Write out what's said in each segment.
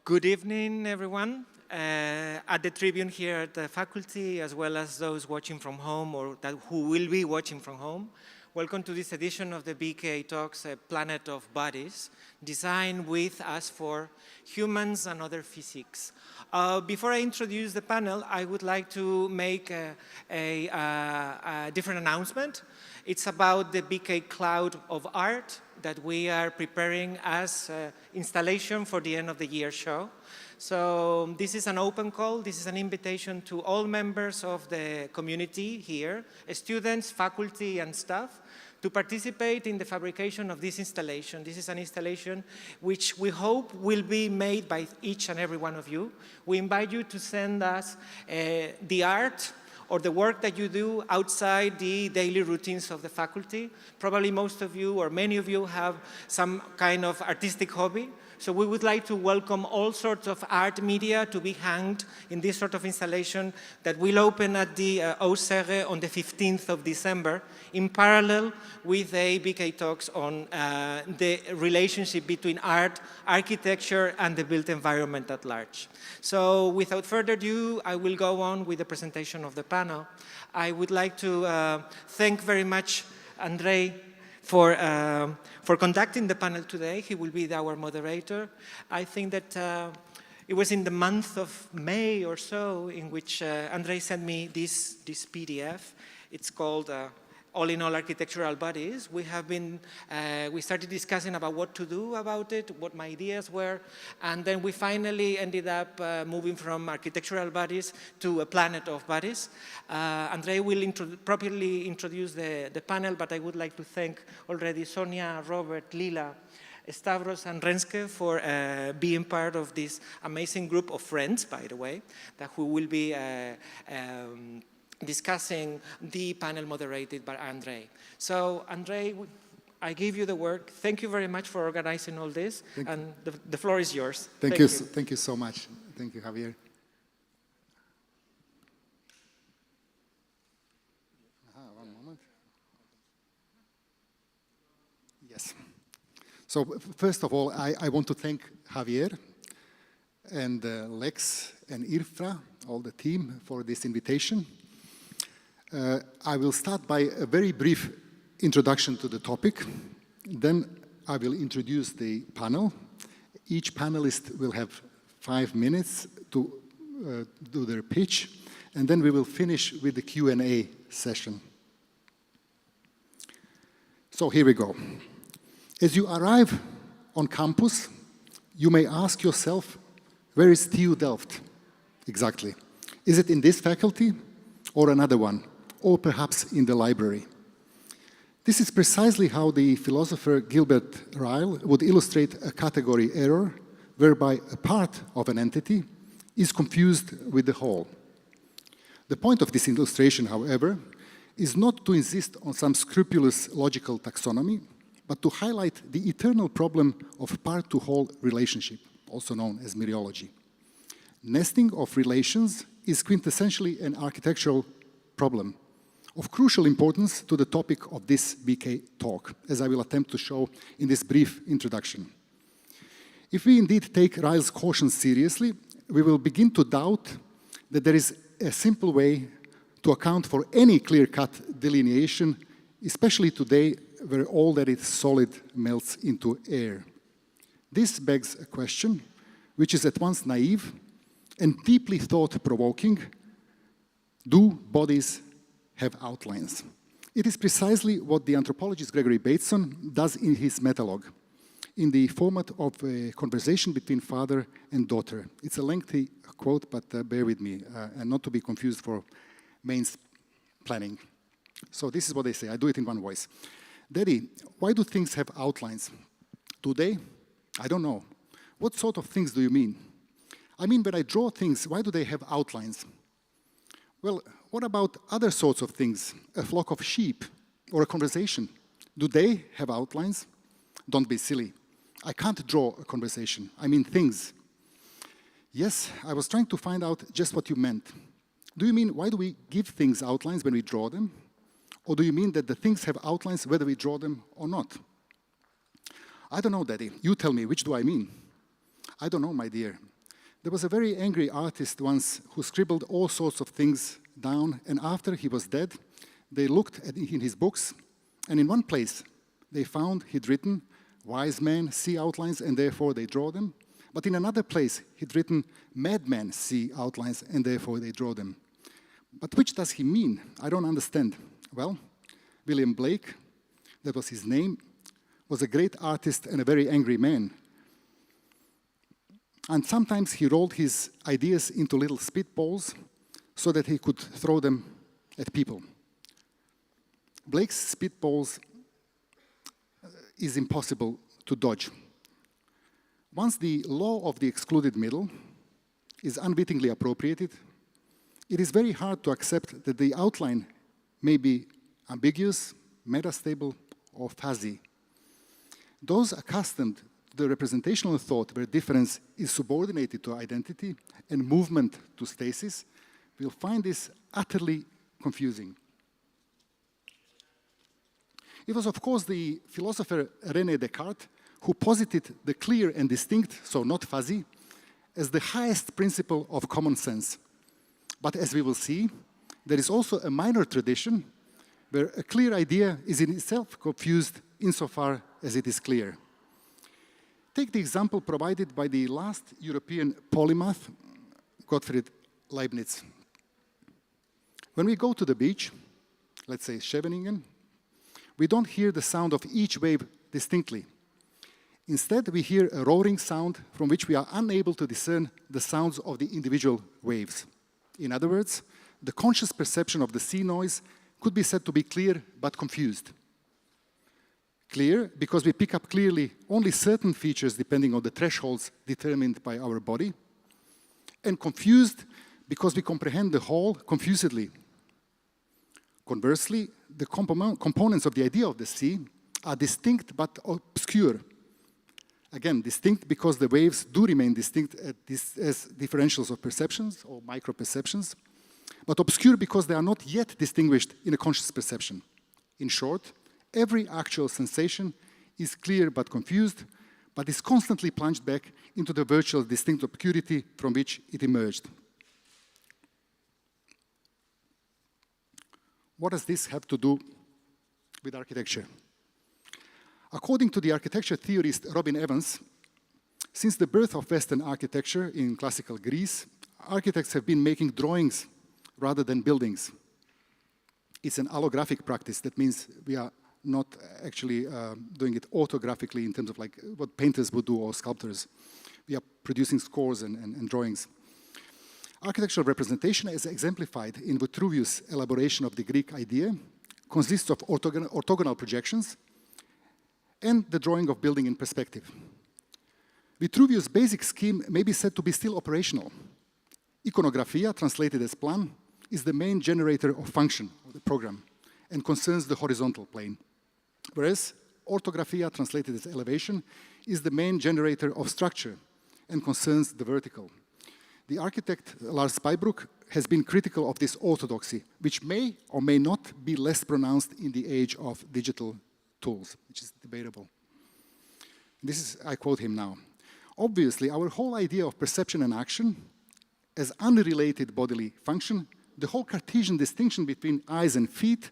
Good evening, everyone. At the tribune here at the faculty, as well as those watching from home or who will be watching from home. Welcome to this edition of the BK Talks, a Planet of Bodies, designed with us for humans and other physics. Before I introduce the panel, I would like to make a different announcement. It's about the BK Cloud of Art that we are preparing as installation for the end of the year show. So this is an open call. This is an invitation to all members of the community here, students, faculty, and staff, to participate in the fabrication of this installation. This is an installation which we hope will be made by each and every one of you. We invite you to send us the art or the work that you do outside the daily routines of the faculty. Probably most of you or many of you have some kind of artistic hobby. So we would like to welcome all sorts of art media to be hanged in this sort of installation that will open at the Auxerre on the 15th of December, in parallel with the BK Talks on the relationship between art, architecture, and the built environment at large. So without further ado, I will go on with the presentation of the panel. I would like to thank very much Andrei for conducting the panel today. He will be our moderator. I think that it was in the month of May or so in which Andrei sent me this PDF. It's called All in All Architectural Bodies. We started discussing about what to do about it, what my ideas were, and then we finally ended up moving from architectural bodies to a planet of bodies. Andrei will properly introduce the panel, but I would like to thank already Sonia, Robert, Lila, Stavros, and Renske for being part of this amazing group of friends, by the way, who will be discussing the panel moderated by Andrei. So, Andrei, I give you the word. Thank you very much for organizing all this, and the floor is yours. Thank you. Thank you so much. Thank you, Javier. One moment. Yes. So, first of all, I want to thank Javier and Lex and Irfra, all the team, for this invitation. I will start by a very brief introduction to the topic. Then I will introduce the panel. Each panelist will have 5 minutes to do their pitch, and then we will finish with the Q&A session. So here we go. As you arrive on campus, you may ask yourself, where is TU Delft exactly? Is it in this faculty or another one? Or perhaps in the library. This is precisely how the philosopher Gilbert Ryle would illustrate a category error whereby a part of an entity is confused with the whole. The point of this illustration, however, is not to insist on some scrupulous logical taxonomy, but to highlight the eternal problem of part-to-whole relationship, also known as mereology. Nesting of relations is quintessentially an architectural problem of crucial importance to the topic of this BK talk, as I will attempt to show in this brief introduction. If we indeed take Ryle's caution seriously, we will begin to doubt that there is a simple way to account for any clear-cut delineation, especially today where all that is solid melts into air. This begs a question which is at once naive and deeply thought-provoking. Do bodies have outlines? It is precisely what the anthropologist Gregory Bateson does in his metalogue, in the format of a conversation between father and daughter. It's a lengthy quote, but bear with me, and not to be confused for mains planning. So this is what they say. I do it in one voice. Daddy, why do things have outlines? Do they? I don't know. What sort of things do you mean? I mean, when I draw things, why do they have outlines? Well, what about other sorts of things? A flock of sheep or a conversation? Do they have outlines? Don't be silly. I can't draw a conversation. I mean things. Yes, I was trying to find out just what you meant. Do you mean why do we give things outlines when we draw them? Or do you mean that the things have outlines whether we draw them or not? I don't know, Daddy. You tell me, which do I mean? I don't know, my dear. There was a very angry artist once who scribbled all sorts of things down, and after he was dead, they looked in his books, and in one place they found he'd written, "Wise men see outlines and therefore they draw them." But in another place he'd written, "Madmen see outlines and therefore they draw them." But which does he mean? I don't understand. Well, William Blake, that was his name, was a great artist and a very angry man. And sometimes he rolled his ideas into little spitballs so that he could throw them at people. Blake's spitballs is impossible to dodge. Once the law of the excluded middle is unwittingly appropriated, it is very hard to accept that the outline may be ambiguous, metastable, or fuzzy. Those accustomed to the representational thought where difference is subordinated to identity and movement to stasis will find this utterly confusing. It was, of course, the philosopher René Descartes who posited the clear and distinct, so not fuzzy, as the highest principle of common sense. But as we will see, there is also a minor tradition where a clear idea is in itself confused insofar as it is clear. Take the example provided by the last European polymath, Gottfried Leibniz. When we go to the beach, let's say Scheveningen, we don't hear the sound of each wave distinctly. Instead, we hear a roaring sound from which we are unable to discern the sounds of the individual waves. In other words, the conscious perception of the sea noise could be said to be clear but confused. Clear because we pick up clearly only certain features depending on the thresholds determined by our body, and confused because we comprehend the whole confusedly. Conversely, the components of the idea of the sea are distinct but obscure. Again, distinct because the waves do remain distinct as differentials of perceptions or micro-perceptions, but obscure because they are not yet distinguished in a conscious perception. In short, every actual sensation is clear but confused, but is constantly plunged back into the virtual distinct obscurity from which it emerged. What does this have to do with architecture? According to the architecture theorist Robin Evans, since the birth of Western architecture in classical Greece, architects have been making drawings rather than buildings. It's an allographic practice. That means we are not actually doing it orthographically in terms of like what painters would do or sculptors. We are producing scores and drawings. Architectural representation, as exemplified in Vitruvius' elaboration of the Greek idea, consists of orthogonal projections and the drawing of building in perspective. Vitruvius' basic scheme may be said to be still operational. Iconographia, translated as plan, is the main generator of function of the program and concerns the horizontal plane, whereas orthographia, translated as elevation, is the main generator of structure and concerns the vertical. The architect Lars Spybrook has been critical of this orthodoxy, which may or may not be less pronounced in the age of digital tools, which is debatable. This is, I quote him now. Obviously, our whole idea of perception and action as unrelated bodily function, the whole Cartesian distinction between eyes and feet,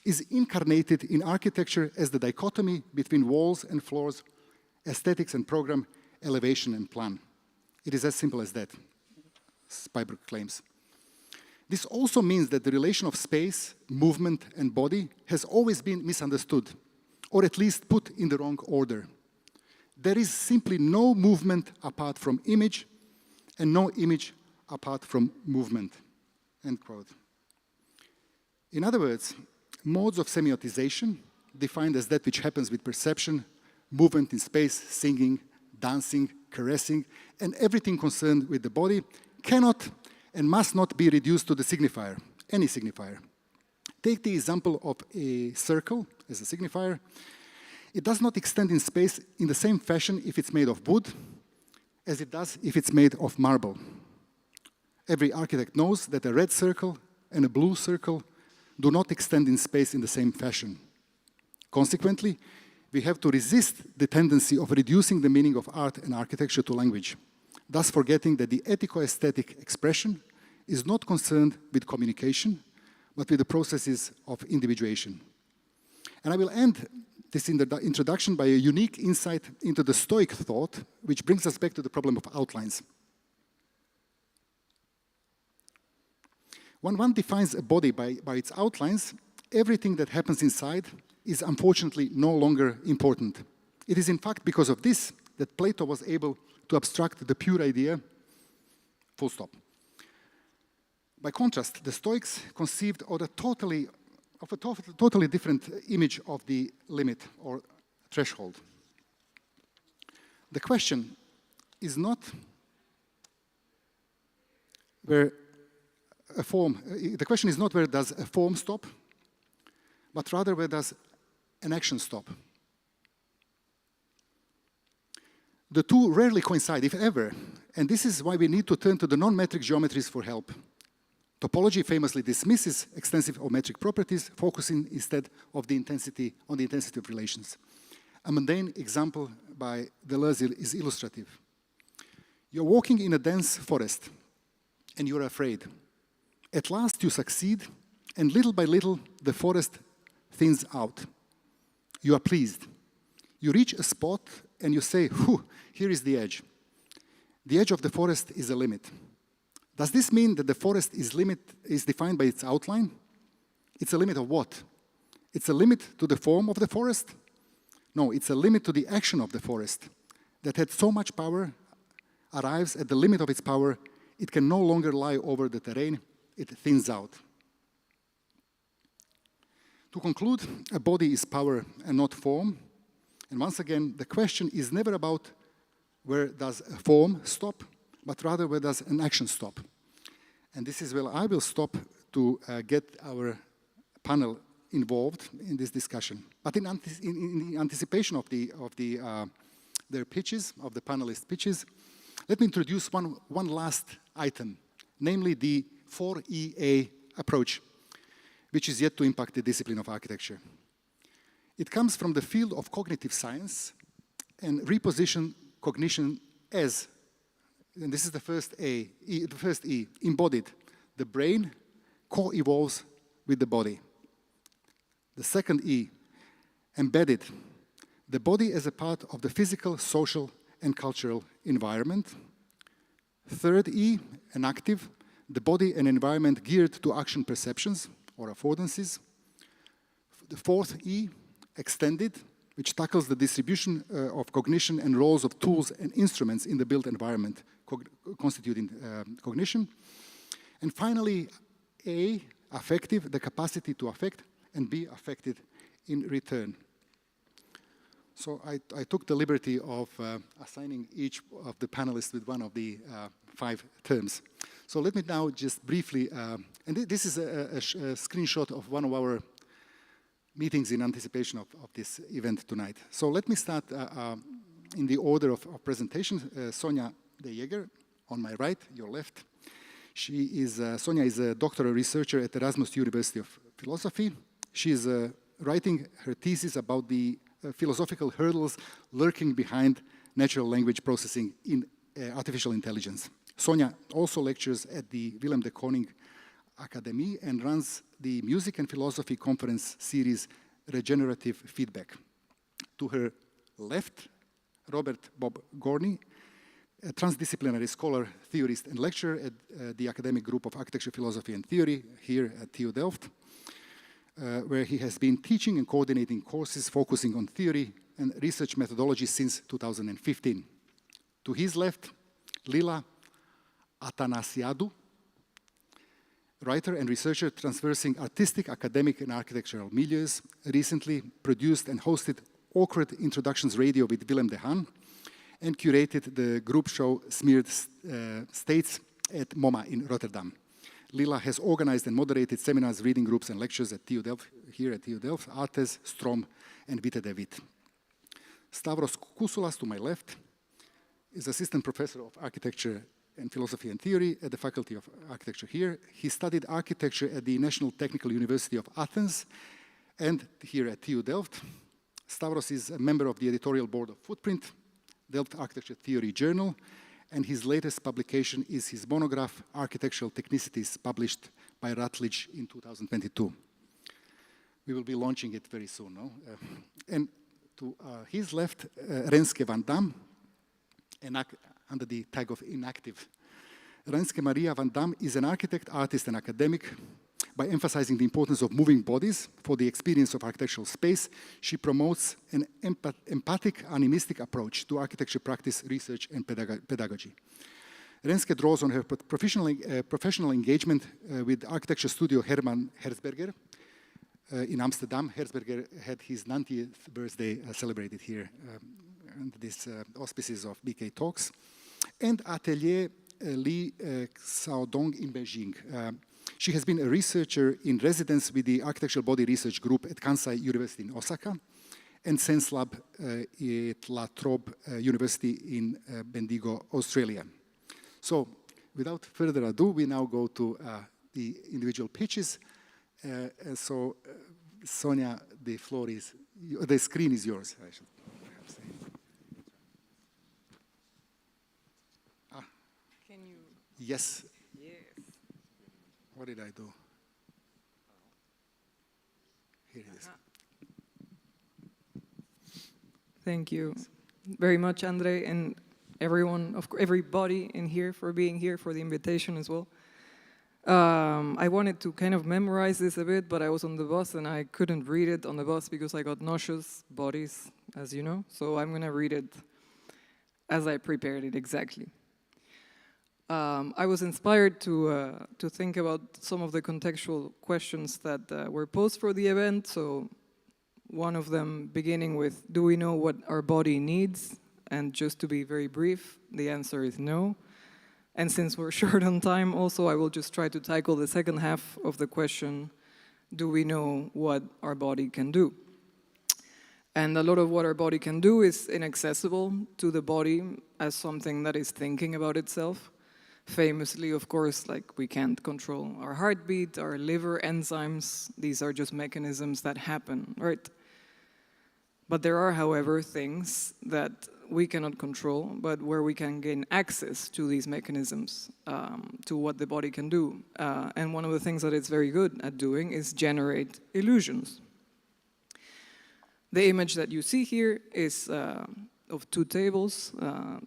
is incarnated in architecture as the dichotomy between walls and floors, aesthetics and program, elevation and plan. It is as simple as that, Spybrook claims. This also means that the relation of space, movement, and body has always been misunderstood, or at least put in the wrong order. There is simply no movement apart from image, and no image apart from movement, end quote. In other words, modes of semiotization, defined as that which happens with perception, movement in space, singing, dancing, caressing, and everything concerned with the body, cannot and must not be reduced to the signifier, any signifier. Take the example of a circle as a signifier. It does not extend in space in the same fashion if it's made of wood as it does if it's made of marble. Every architect knows that a red circle and a blue circle do not extend in space in the same fashion. Consequently, we have to resist the tendency of reducing the meaning of art and architecture to language. thus forgetting that the ethico-aesthetic expression is not concerned with communication, but with the processes of individuation. And I will end this introduction by a unique insight into the Stoic thought, which brings us back to the problem of outlines. When one defines a body by its outlines, everything that happens inside is unfortunately no longer important. It is in fact because of this that Plato was able to abstract the pure idea, full stop. By contrast, the Stoics conceived of a totally different image of the limit or threshold. The question is not where does a form stop, but rather where does an action stop. The two rarely coincide, if ever, and this is why we need to turn to the non-metric geometries for help. Topology famously dismisses extensive or metric properties, focusing instead on the intensity of relations. A mundane example by Deleuze is illustrative. You're walking in a dense forest, and you're afraid. At last you succeed, and little by little the forest thins out. You are pleased. You reach a spot, and you say, "Whew, here is the edge." The edge of the forest is a limit. Does this mean that the forest is defined by its outline? It's a limit of what? It's a limit to the form of the forest? No, it's a limit to the action of the forest that had so much power, arrives at the limit of its power, it can no longer lie over the terrain, it thins out. To conclude, a body is power and not form. And once again, the question is never about where does a form stop, but rather where does an action stop. And this is where I will stop to get our panel involved in this discussion. But in anticipation of their pitches, of the panelists' pitches, let me introduce one last item, namely the 4EA approach, which is yet to impact the discipline of architecture. It comes from the field of cognitive science and reposition cognition as, and this is the first E, embodied. The brain co-evolves with the body. The second E, embedded. The body as a part of the physical, social, and cultural environment. Third E, enactive. The body and environment geared to action perceptions or affordances. The fourth E, extended, which tackles the distribution of cognition and roles of tools and instruments in the built environment constituting cognition. And finally, A, affective, the capacity to affect, and be affected in return. So I took the liberty of assigning each of the panelists with one of the 5 terms. So let me now just briefly, and this is a screenshot of one of our meetings in anticipation of this event tonight. So let me start in the order of presentation. Sonja de Jager, on my right, your left. Sonja is a doctoral researcher at Erasmus University of Philosophy. She is writing her thesis about the philosophical hurdles lurking behind natural language processing in artificial intelligence. Sonja also lectures at the Willem de Kooning Academy and runs the Music and Philosophy conference series Regenerative Feedback. To her left, Robert Bob Gorney, a transdisciplinary scholar, theorist, and lecturer at the Academic Group of Architecture, Philosophy, and Theory here at TU Delft, where he has been teaching and coordinating courses focusing on theory and research methodology since 2015. To his left, Lila Athanasiadou, writer and researcher traversing artistic, academic, and architectural milieus, recently produced and hosted Awkward Introductions Radio with Willem de Haan, and curated the group show Smeared States at MoMA in Rotterdam. Lila has organized and moderated seminars, reading groups, and lectures at TU Delft, here at TU Delft, Artes, Strom, and Witte de Wit. Stavros Kousoulas, to my left, is assistant professor of architecture and philosophy and theory at the Faculty of Architecture here. He studied architecture at the National Technical University of Athens and here at TU Delft. Stavros is a member of the editorial board of Footprint, Delft Architecture Theory Journal, and his latest publication is his monograph, Architectural Technicities, published by Routledge in 2022. We will be launching it very soon, no? And to his left, Renske van Dam, under the tag of inactive. Renske Maria van Dam is an architect, artist, and academic. By emphasizing the importance of moving bodies for the experience of architectural space, she promotes an empathic, animistic approach to architecture practice, research, and pedagogy. Renske draws on her professional engagement with architecture studio Herman Herzberger in Amsterdam. Herzberger had his 90th birthday celebrated here under these auspices of BK Talks, and Atelier Li Xiaodong in Beijing. She has been a researcher in residence with the Architectural Body Research Group at Kansai University in Osaka and Sense Lab at La Trobe University in Bendigo, Australia. So, without further ado, we now go to the individual pitches. So, Sonia, the screen is yours. I should say. Can you? Yes. Yes. What did I do? Here it is. Thank you very much, Andre, and everyone, everybody in here for being here, for the invitation as well. I wanted to kind of memorize this a bit, but I was on the bus and I couldn't read it on the bus because I got nauseous bodies, as you know. So I'm going to read it as I prepared it exactly. I was inspired to think about some of the contextual questions that were posed for the event. So one of them beginning with, do we know what our body needs? And just to be very brief, the answer is no. And since we're short on time also, I will just try to tackle the second half of the question, do we know what our body can do? And a lot of what our body can do is inaccessible to the body as something that is thinking about itself. Famously, of course, like we can't control our heartbeat, our liver enzymes. These are just mechanisms that happen, right? But there are, however, things that we cannot control, but where we can gain access to these mechanisms, to what the body can do. And one of the things that it's very good at doing is generate illusions. The image that you see here is of two tables.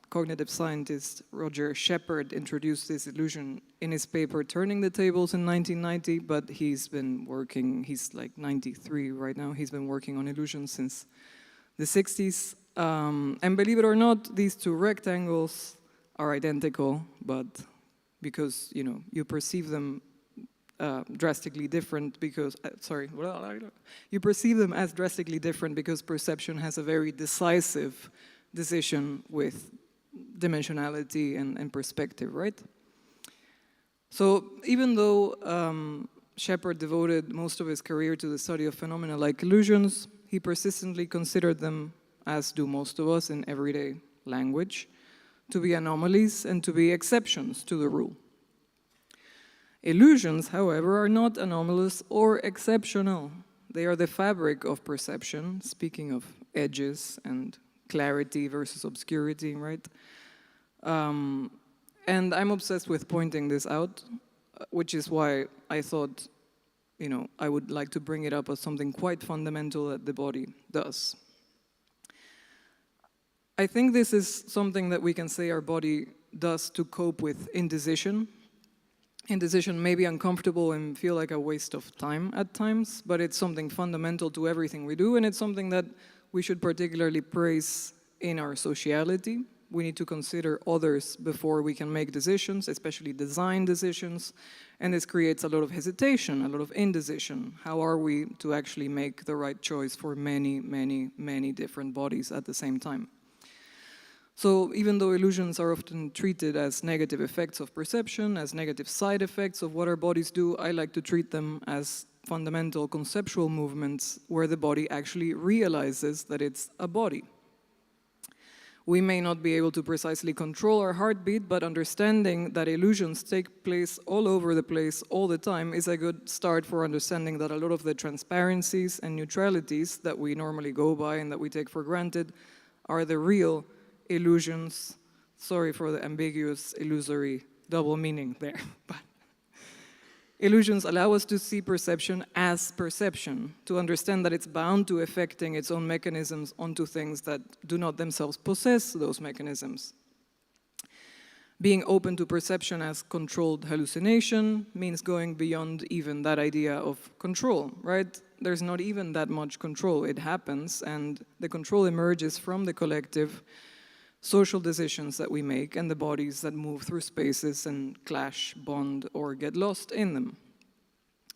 Cognitive scientist Roger Shepard introduced this illusion in his paper Turning the Tables in 1990, but he's been working, he's like 93 right now, he's been working on illusions since the 60s. And believe it or not, these two rectangles are identical, but because, you know, you perceive them drastically different because, you perceive them as drastically different because perception has a very decisive decision with dimensionality and perspective, right? So even though Shepard devoted most of his career to the study of phenomena like illusions, he persistently considered them, as do most of us in everyday language, to be anomalies and to be exceptions to the rule. Illusions, however, are not anomalous or exceptional. They are the fabric of perception, speaking of edges and clarity versus obscurity, right? And I'm obsessed with pointing this out, which is why I thought, you know, I would like to bring it up as something quite fundamental that the body does. I think this is something that we can say our body does to cope with indecision. Indecision may be uncomfortable and feel like a waste of time at times, but it's something fundamental to everything we do, and it's something that we should particularly praise in our sociality. We need to consider others before we can make decisions, especially design decisions, and this creates a lot of hesitation, a lot of indecision. How are we to actually make the right choice for many, many, many different bodies at the same time? So even though illusions are often treated as negative effects of perception, as negative side effects of what our bodies do, I like to treat them as fundamental conceptual movements where the body actually realizes that it's a body. We may not be able to precisely control our heartbeat, but understanding that illusions take place all over the place all the time is a good start for understanding that a lot of the transparencies and neutralities that we normally go by and that we take for granted are the real illusions Sorry for the ambiguous, illusory double meaning there. But illusions allow us to see perception as perception, to understand that it's bound to affecting its own mechanisms onto things that do not themselves possess those mechanisms. Being open to perception as controlled hallucination means going beyond even that idea of control, right? There's not even that much control. It happens, and the control emerges from the collective social decisions that we make and the bodies that move through spaces and clash, bond, or get lost in them.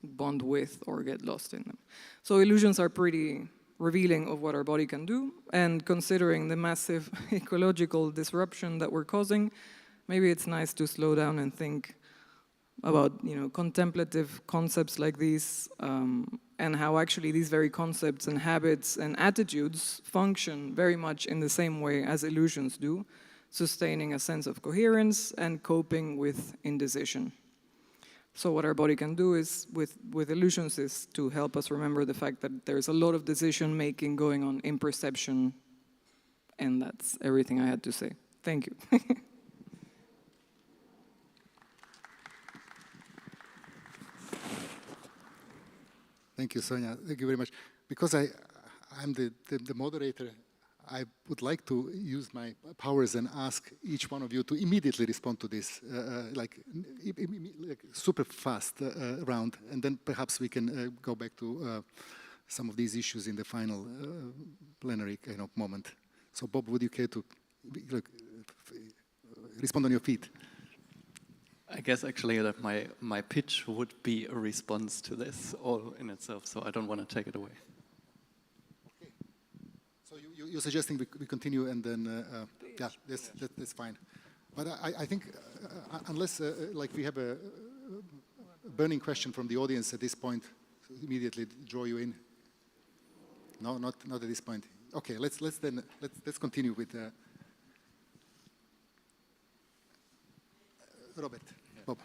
Bond with or get lost in them. So illusions are pretty revealing of what our body can do, and considering the massive ecological disruption that we're causing, maybe it's nice to slow down and think about, contemplative concepts like these, and how actually these very concepts and habits and attitudes function very much in the same way as illusions do, sustaining a sense of coherence and coping with indecision. So what our body can do is, with illusions, is to help us remember the fact that there's a lot of decision-making going on in perception, and that's everything I had to say. Thank you. Thank you, Sonia. Thank you very much. Because I'm the moderator, I would like to use my powers and ask each one of you to immediately respond to this, like super fast round, and then perhaps we can go back to some of these issues in the final plenary kind of moment. So, Bob, would you care to respond on your feet? I guess actually that my pitch would be a response to this all in itself, so I don't want to take it away. Okay. So you're suggesting we continue and then, yeah, that's fine. But I think unless like we have a burning question from the audience at this point, immediately draw you in. No, not at this point. Okay, let's continue with Robert. Bob.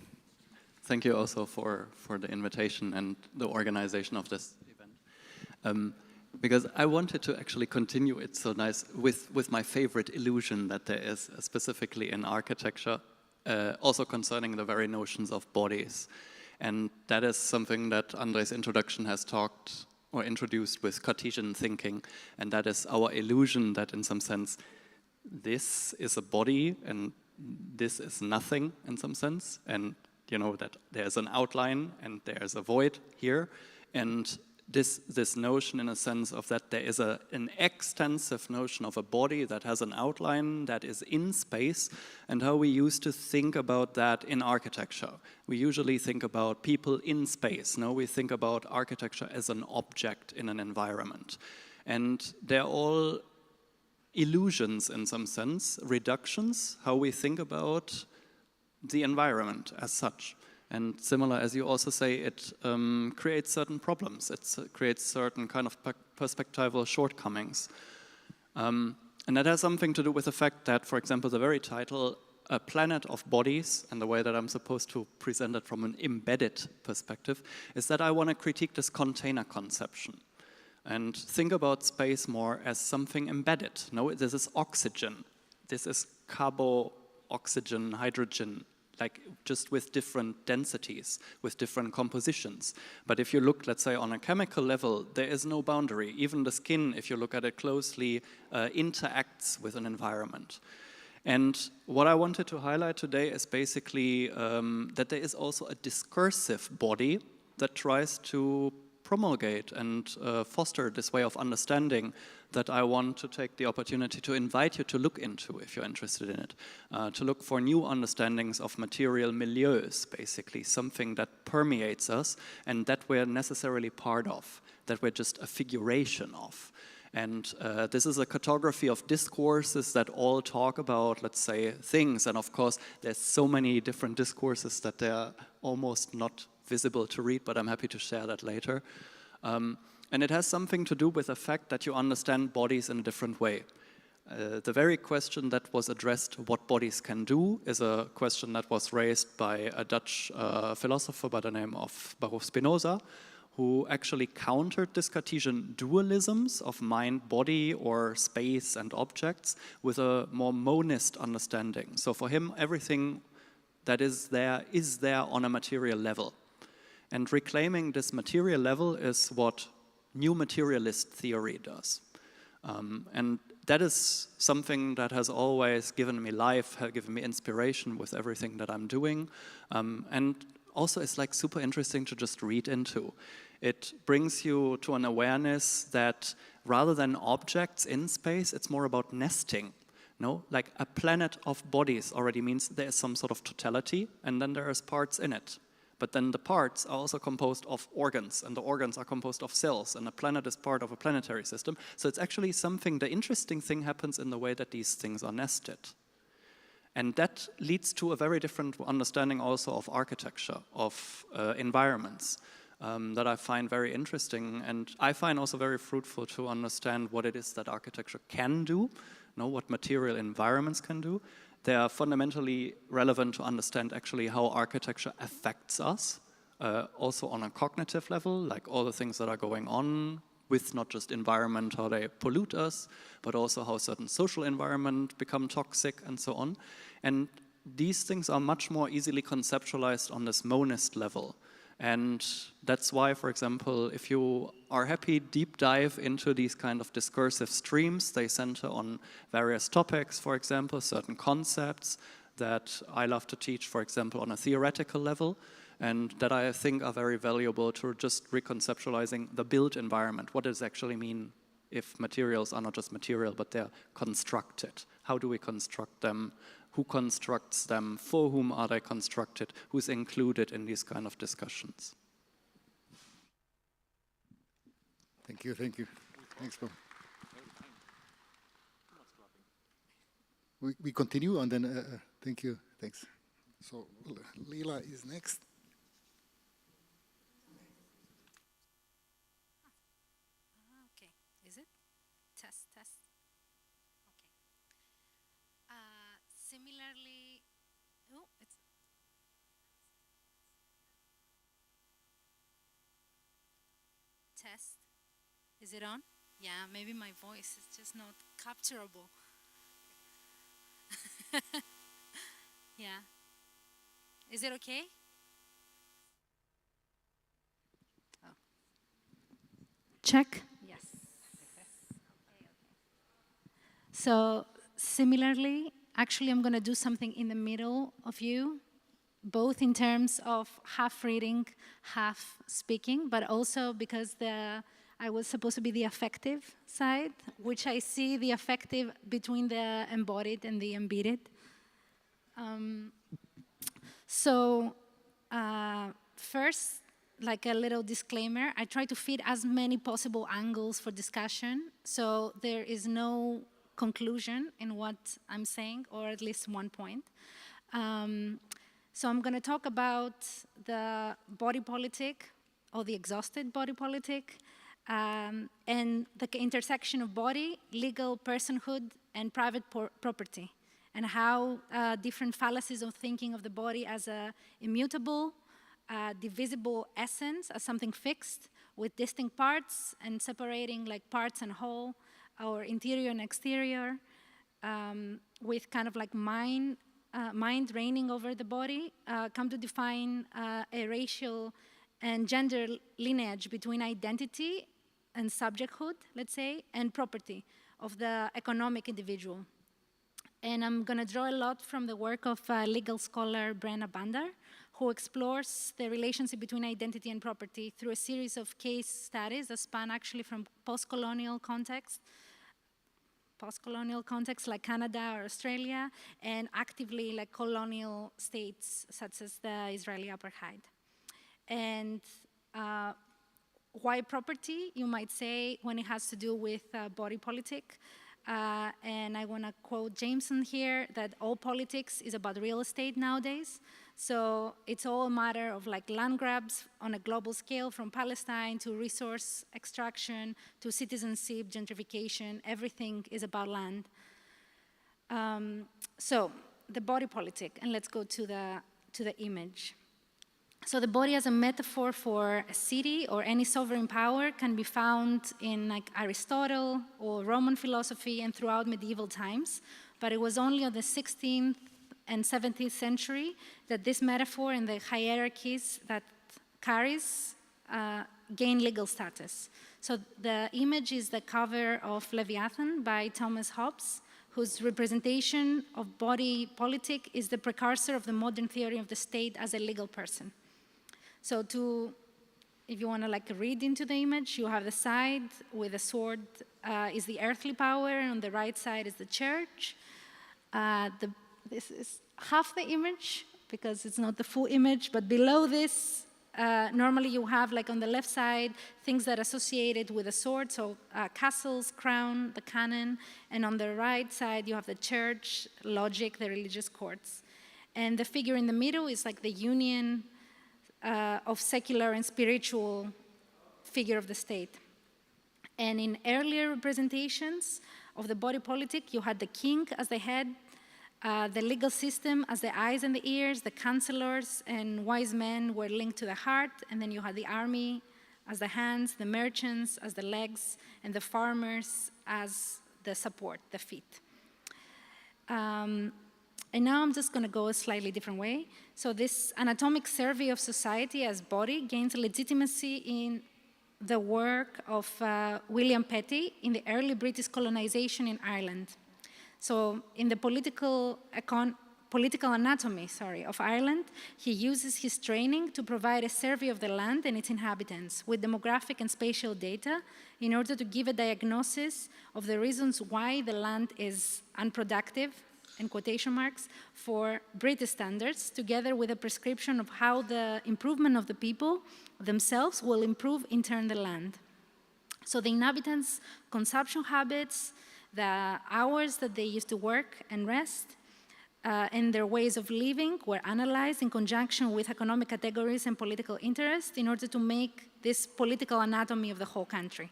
Thank you also for the invitation and the organization of this event. Because I wanted to actually continue it so nice with my favorite illusion that there is specifically in architecture, also concerning the very notions of bodies. And that is something that Andre's introduction has talked or introduced with Cartesian thinking, and that is our illusion that in some sense this is a body and this is nothing in some sense, and that there's an outline and there's a void here, and this notion in a sense of that there is an extensive notion of a body that has an outline that is in space, and how we used to think about that in architecture. We usually think about people in space. No, we think about architecture as an object in an environment, and they're all illusions in some sense, reductions, how we think about the environment as such. And similar, as you also say, it creates certain problems. It creates certain kind of perspectival shortcomings. And that has something to do with the fact that, for example, the very title, A Planet of Bodies, and the way that I'm supposed to present it from an embedded perspective, is that I want to critique this container conception and think about space more as something embedded. No, this is oxygen. This is carbo, oxygen, hydrogen, like just with different densities, with different compositions. But if you look, let's say, on a chemical level, there is no boundary. Even the skin, if you look at it closely, interacts with an environment. And what I wanted to highlight today is basically that there is also a discursive body that tries to promulgate and foster this way of understanding that I want to take the opportunity to invite you to look into if you're interested in it, to look for new understandings of material milieus, basically, something that permeates us and that we're necessarily part of, that we're just a figuration of. And this is a cartography of discourses that all talk about, let's say, things. And of course, there's so many different discourses that they're almost not visible to read, but I'm happy to share that later. And it has something to do with the fact that you understand bodies in a different way. The very question that was addressed, what bodies can do, is a question that was raised by a Dutch philosopher by the name of Baruch Spinoza, who actually countered this Cartesian dualisms of mind, body, or space and objects with a more monist understanding. So for him, everything that is there on a material level. And reclaiming this material level is what new materialist theory does. And that is something that has always given me life, given me inspiration with everything that I'm doing. And also it's like super interesting to just read into. It brings you to an awareness that rather than objects in space, it's more about nesting. No, like a planet of bodies already means there is some sort of totality, and then there is parts in it. But then the parts are also composed of organs, and the organs are composed of cells, and a planet is part of a planetary system. So it's actually something, the interesting thing happens in the way that these things are nested. And that leads to a very different understanding also of architecture, of environments, that I find very interesting. And I find also very fruitful to understand what it is that architecture can do, what material environments can do. They are fundamentally relevant to understand actually how architecture affects us, also on a cognitive level, like all the things that are going on with not just environment, how they pollute us, but also how certain social environment become toxic and so on. And these things are much more easily conceptualized on this monist level. And that's why, for example, if you are happy, deep dive into these kind of discursive streams, they center on various topics, for example, certain concepts that I love to teach, for example, on a theoretical level, and that I think are very valuable to just reconceptualizing the built environment. What does it actually mean if materials are not just material, but they're constructed? How do we construct them? Who constructs them? For whom are they constructed? Who's included in these kind of discussions? Thank you, thank you. Thanks, Bob. We continue, and then thank you, thanks. So Leila is next. Okay, is it? Test. Okay. Similarly, it's test. Is it on? Yeah, maybe my voice is just not capturable. Yeah. Is it okay? Oh. Check. Yes. So similarly, actually I'm going to do something in the middle of you, both in terms of half reading, half speaking, but also because I was supposed to be the affective side, which I see the affective between the embodied and the embedded. First, like a little disclaimer, I try to fit as many possible angles for discussion, so there is no conclusion in what I'm saying, or at least one point. So I'm going to talk about the body politic, or the exhausted body politic, and the intersection of body, legal personhood, and private property, and how different fallacies of thinking of the body as a immutable, divisible essence, as something fixed with distinct parts, and separating like parts and whole, or interior and exterior, with kind of like mind reigning over the body, come to define a racial and gender lineage between identity and subjecthood, let's say, and property of the economic individual. And I'm going to draw a lot from the work of legal scholar Brenna Bandar, who explores the relationship between identity and property through a series of case studies that span actually from post-colonial contexts like Canada or Australia, and actively like colonial states such as the Israeli apartheid. And why property, you might say, when it has to do with body politic. And I want to quote Jameson here, that all politics is about real estate nowadays. So it's all a matter of like land grabs on a global scale, from Palestine to resource extraction to citizenship, gentrification. Everything is about land. So the body politic, and let's go to the image. So the body as a metaphor for a city or any sovereign power can be found in like Aristotle or Roman philosophy and throughout medieval times. But it was only in the 16th and 17th century that this metaphor and the hierarchies that carries gain legal status. So the image is the cover of Leviathan by Thomas Hobbes, whose representation of body politic is the precursor of the modern theory of the state as a legal person. So if you want to like read into the image, you have the side with a sword is the earthly power, and on the right side is the church. This is half the image because it's not the full image, but below this, normally you have like on the left side things that are associated with a sword, so castles, crown, the cannon, and on the right side you have the church, logic, the religious courts. And the figure in the middle is like the union of secular and spiritual figure of the state. And in earlier representations of the body politic, you had the king as the head, the legal system as the eyes and the ears, the counselors and wise men were linked to the heart, and then you had the army as the hands, the merchants as the legs, and the farmers as the support, the feet. And now I'm just going to go a slightly different way. So this anatomic survey of society as body gains legitimacy in the work of William Petty in the early British colonization in Ireland. So in the political anatomy of Ireland, he uses his training to provide a survey of the land and its inhabitants with demographic and spatial data in order to give a diagnosis of the reasons why the land is unproductive, in quotation marks, for British standards, together with a prescription of how the improvement of the people themselves will improve in turn the land. So the inhabitants' consumption habits, the hours that they used to work and rest, and their ways of living were analyzed in conjunction with economic categories and political interests in order to make this political anatomy of the whole country.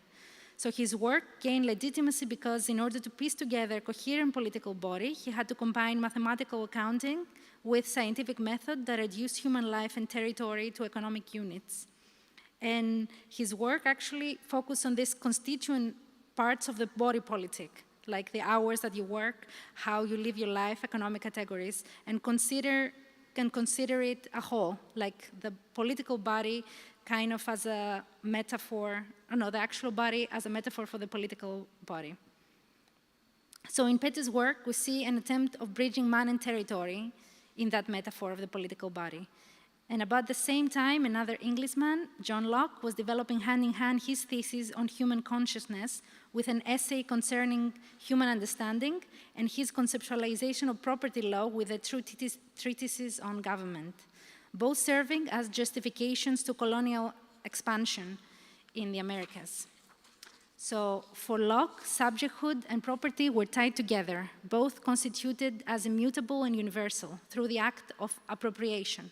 So his work gained legitimacy because in order to piece together a coherent political body, he had to combine mathematical accounting with scientific method that reduced human life and territory to economic units. And his work actually focused on these constituent parts of the body politic, like the hours that you work, how you live your life, economic categories, and can consider it a whole, like the political body kind of as a metaphor, the actual body as a metaphor for the political body. So in Petty's work, we see an attempt of bridging man and territory in that metaphor of the political body. And about the same time, another Englishman, John Locke, was developing hand-in-hand his thesis on human consciousness with an essay concerning human understanding and his conceptualization of property law with a treatise on government, both serving as justifications to colonial expansion in the Americas. So for Locke, subjecthood and property were tied together, both constituted as immutable and universal through the act of appropriation.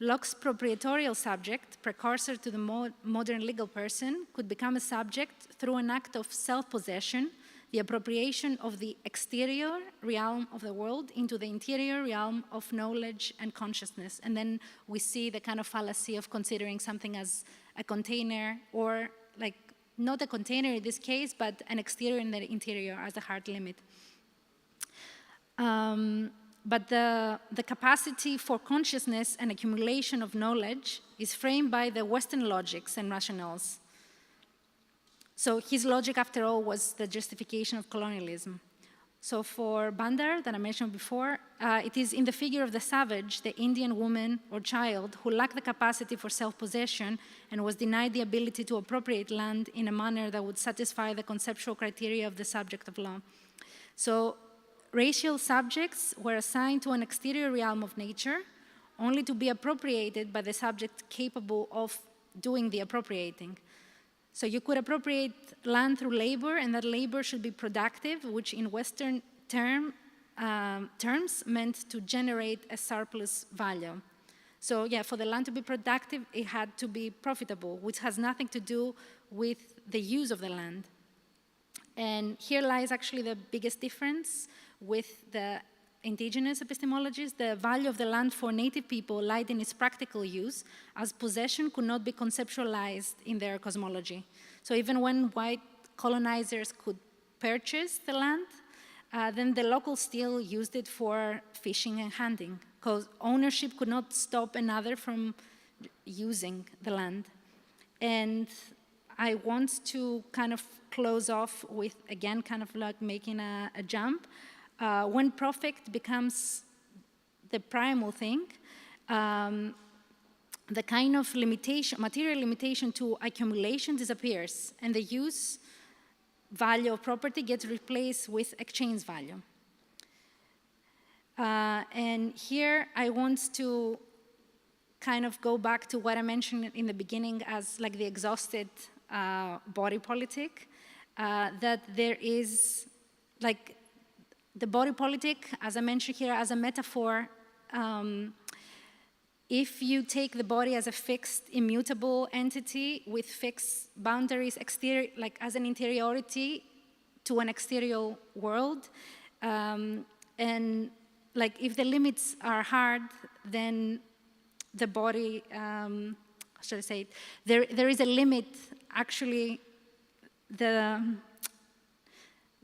Locke's proprietorial subject, precursor to the modern legal person, could become a subject through an act of self-possession, the appropriation of the exterior realm of the world into the interior realm of knowledge and consciousness. And then we see the kind of fallacy of considering something as a container, or like not a container in this case, but an exterior and the interior as the hard limit. But the capacity for consciousness and accumulation of knowledge is framed by the Western logics and rationales. So his logic, after all, was the justification of colonialism. So for Bandar, that I mentioned before, it is in the figure of the savage, the Indian woman or child, who lacked the capacity for self-possession and was denied the ability to appropriate land in a manner that would satisfy the conceptual criteria of the subject of law. So racial subjects were assigned to an exterior realm of nature, only to be appropriated by the subject capable of doing the appropriating. So you could appropriate land through labor, and that labor should be productive, which in Western terms meant to generate a surplus value. So yeah, for the land to be productive, it had to be profitable, which has nothing to do with the use of the land. And here lies actually the biggest difference with the indigenous epistemologies, the value of the land for native people lied in its practical use, as possession could not be conceptualized in their cosmology. So even when white colonizers could purchase the land, then the locals still used it for fishing and hunting, because ownership could not stop another from using the land. And I want to kind of close off with, again, kind of like making a jump. When profit becomes the primal thing, the kind of limitation, material limitation to accumulation disappears, and the use value of property gets replaced with exchange value. And here I want to kind of go back to what I mentioned in the beginning as like the exhausted body politic, that there is like the body politic, as I mentioned here, as a metaphor. If you take the body as a fixed, immutable entity with fixed boundaries, exterior, like as an interiority to an exterior world, and like if the limits are hard, then the body, how should I say it? There is a limit. Actually, the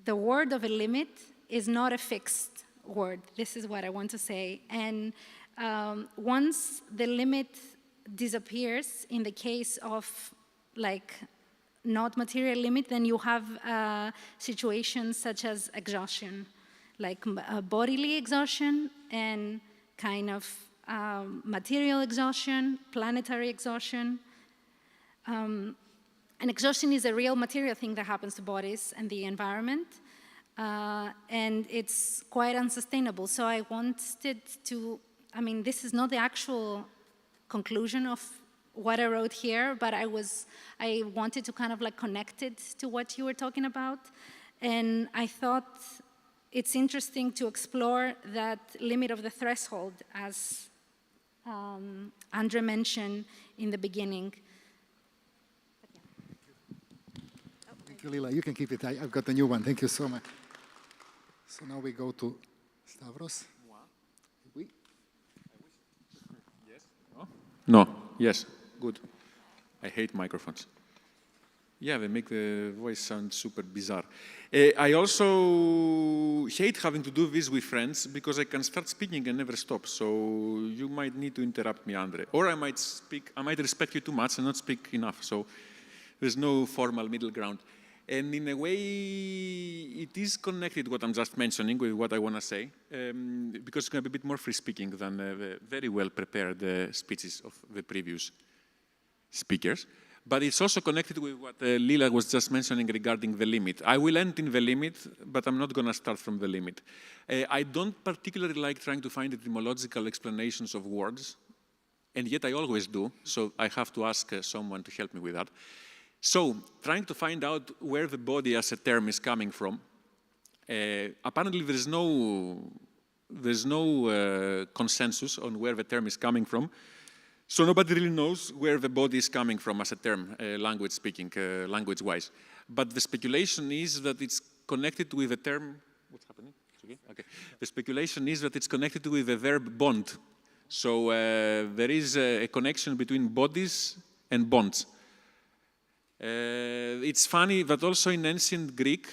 word of a limit is not a fixed word. This is what I want to say. And once the limit disappears, in the case of like not material limit, then you have situations such as exhaustion, like bodily exhaustion and kind of material exhaustion, planetary exhaustion. And exhaustion is a real material thing that happens to bodies and the environment. And it's quite unsustainable. So I wanted to, I mean, this is not the actual conclusion of what I wrote here, but I wanted to kind of like connect it to what you were talking about. And I thought it's interesting to explore that limit of the threshold, as Andre mentioned in the beginning. Thank you, Lila. You can keep it. I've got a new one. Thank you so much. So now we go to Stavros. Oui. Yes? No? Yes. Good. I hate microphones. Yeah, they make the voice sound super bizarre. I also hate having to do this with friends because I can start speaking and never stop. So you might need to interrupt me, Andre. Or I might respect you too much and not speak enough. So there's no formal middle ground. And in a way, it is connected, what I'm just mentioning, with what I want to say, because it's going to be a bit more free-speaking than the very well-prepared speeches of the previous speakers. But it's also connected with what Lila was just mentioning regarding the limit. I will end in the limit, but I'm not going to start from the limit. I don't particularly like trying to find etymological explanations of words, and yet I always do, so I have to ask someone to help me with that. So, trying to find out where the body as a term is coming from, apparently there's no consensus on where the term is coming from. So nobody really knows where the body is coming from as a term, language speaking, language-wise. But the speculation is that it's connected with the term, what's happening? Okay. Okay. The speculation is that it's connected with the verb bond. So there is a connection between bodies and bonds. It's funny that also in ancient Greek,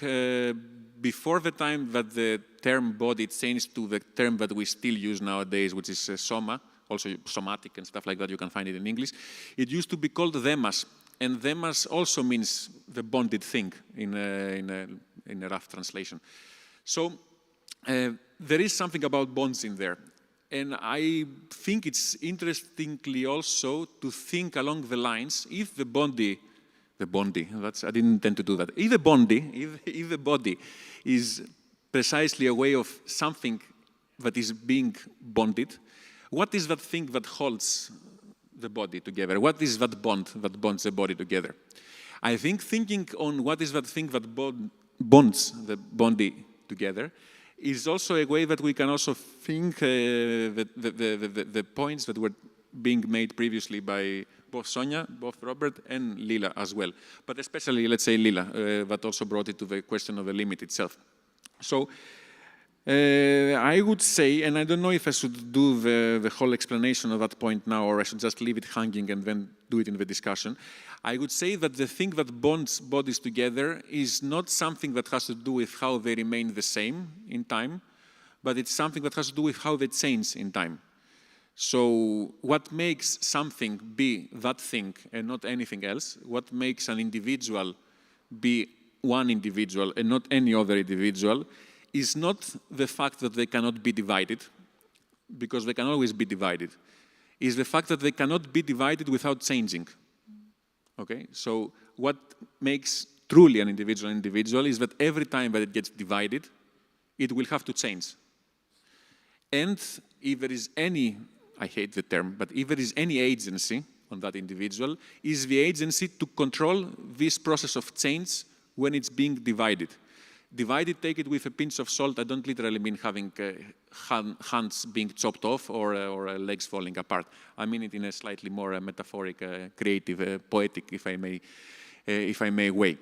before the time that the term body changed to the term that we still use nowadays, which is soma, also somatic and stuff like that, you can find it in English, it used to be called demas. And demas also means the bonded thing in a rough translation. So there is something about bonds in there. And I think it's interestingly also to think along the lines, if the body, I didn't intend to do that. If the body is precisely a way of something that is being bonded, what is that thing that holds the body together? What is that bond that bonds the body together? I think thinking on what is that thing that bonds the body together is also a way that we can also think the points that were being made previously by both Sonia, both Robert, and Lila as well. But especially, let's say, Lila, that also brought it to the question of the limit itself. So, I would say, and I don't know if I should do the whole explanation of that point now, or I should just leave it hanging and then do it in the discussion. I would say that the thing that bonds bodies together is not something that has to do with how they remain the same in time, but it's something that has to do with how they change in time. So what makes something be that thing and not anything else, what makes an individual be one individual and not any other individual, is not the fact that they cannot be divided, because they can always be divided. Is the fact that they cannot be divided without changing. Okay? So what makes truly an individual is that every time that it gets divided, it will have to change. And if there is any, I hate the term, but if there is any agency on that individual, is the agency to control this process of change when it's being divided. Divided, take it with a pinch of salt. I don't literally mean having hands being chopped off or legs falling apart. I mean it in a slightly more metaphoric, creative, poetic, if I may way.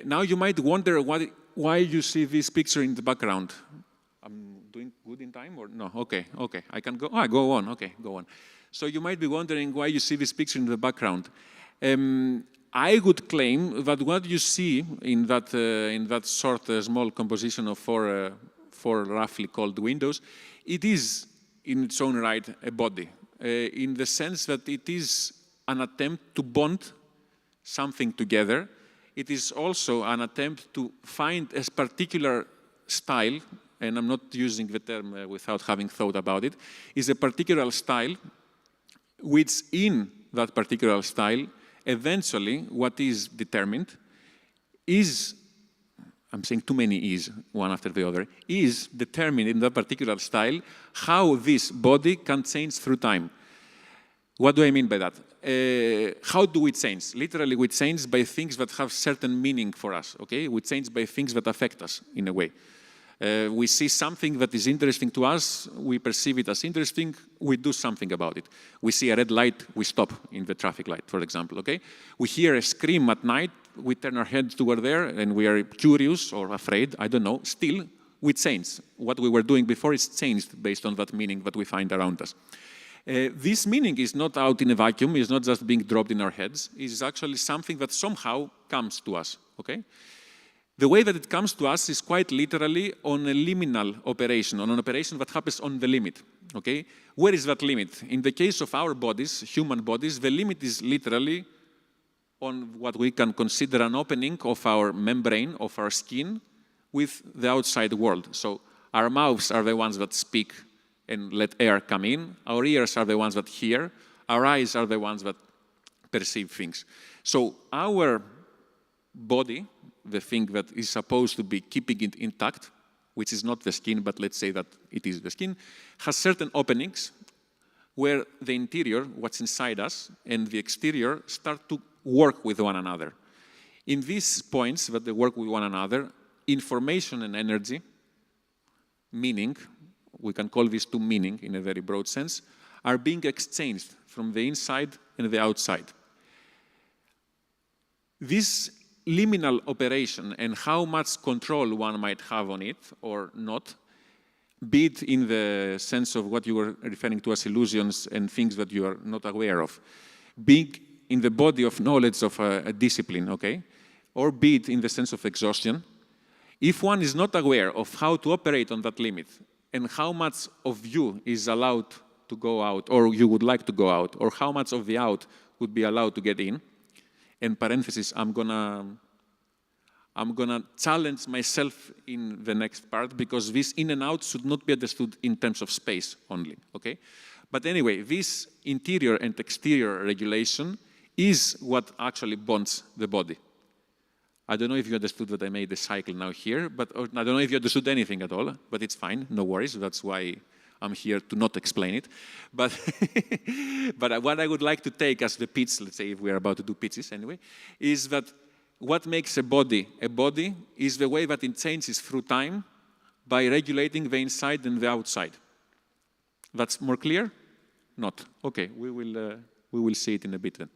Now you might wonder why you see this picture in the background. I'm doing good in time or no? Okay, I can go. Go on. Okay, go on. So you might be wondering why you see this picture in the background. I would claim that what you see in that short, small composition of four roughly called windows, it is in its own right a body, in the sense that it is an attempt to bond something together. It is also an attempt to find a particular style, and I'm not using the term without having thought about it, is a particular style, which in that particular style, eventually, what is determined is, I'm saying too many is, one after the other, is determined in that particular style how this body can change through time. What do I mean by that? How do we change? Literally, we change by things that have certain meaning for us, okay? We change by things that affect us, in a way. We see something that is interesting to us, we perceive it as interesting, we do something about it. We see a red light, we stop in the traffic light, for example, okay? We hear a scream at night, we turn our heads toward there, and we are curious or afraid, I don't know. Still, we change. What we were doing before is changed based on that meaning that we find around us. This meaning is not out in a vacuum, it's not just being dropped in our heads, it's actually something that somehow comes to us, okay? The way that it comes to us is quite literally on a liminal operation, on an operation that happens on the limit, okay? Where is that limit? In the case of our bodies, human bodies, the limit is literally on what we can consider an opening of our membrane, of our skin, with the outside world. So our mouths are the ones that speak and let air come in. Our ears are the ones that hear. Our eyes are the ones that perceive things. So our body, the thing that is supposed to be keeping it intact, which is not the skin, but let's say that it is the skin, has certain openings where the interior, what's inside us, and the exterior start to work with one another. In these points that they work with one another, information and energy, meaning, we can call this to meaning in a very broad sense, are being exchanged from the inside and the outside. This liminal operation and how much control one might have on it or not, be it in the sense of what you were referring to as illusions and things that you are not aware of, being in the body of knowledge of a discipline, okay, or be it in the sense of exhaustion, if one is not aware of how to operate on that limit and how much of you is allowed to go out or you would like to go out or how much of the out would be allowed to get in, in parentheses, I'm gonna challenge myself in the next part because this in and out should not be understood in terms of space only, okay? But anyway, this interior and exterior regulation is what actually bonds the body. I don't know if you understood that I made the cycle now here, but I don't know if you understood anything at all, but it's fine, no worries, that's why I'm here to not explain it. But, but what I would like to take as the pitch, let's say if we're about to do pitches anyway, is that what makes a body is the way that it changes through time by regulating the inside and the outside. That's more clear? Not. Okay, we will see it in a bit then.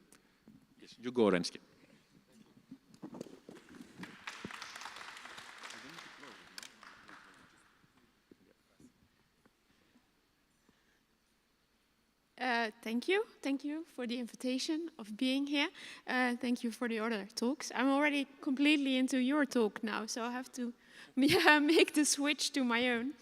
Yes, you go, Renski. Thank you. Thank you for the invitation of being here. Thank you for the other talks. I'm already completely into your talk now, so I have to make the switch to my own.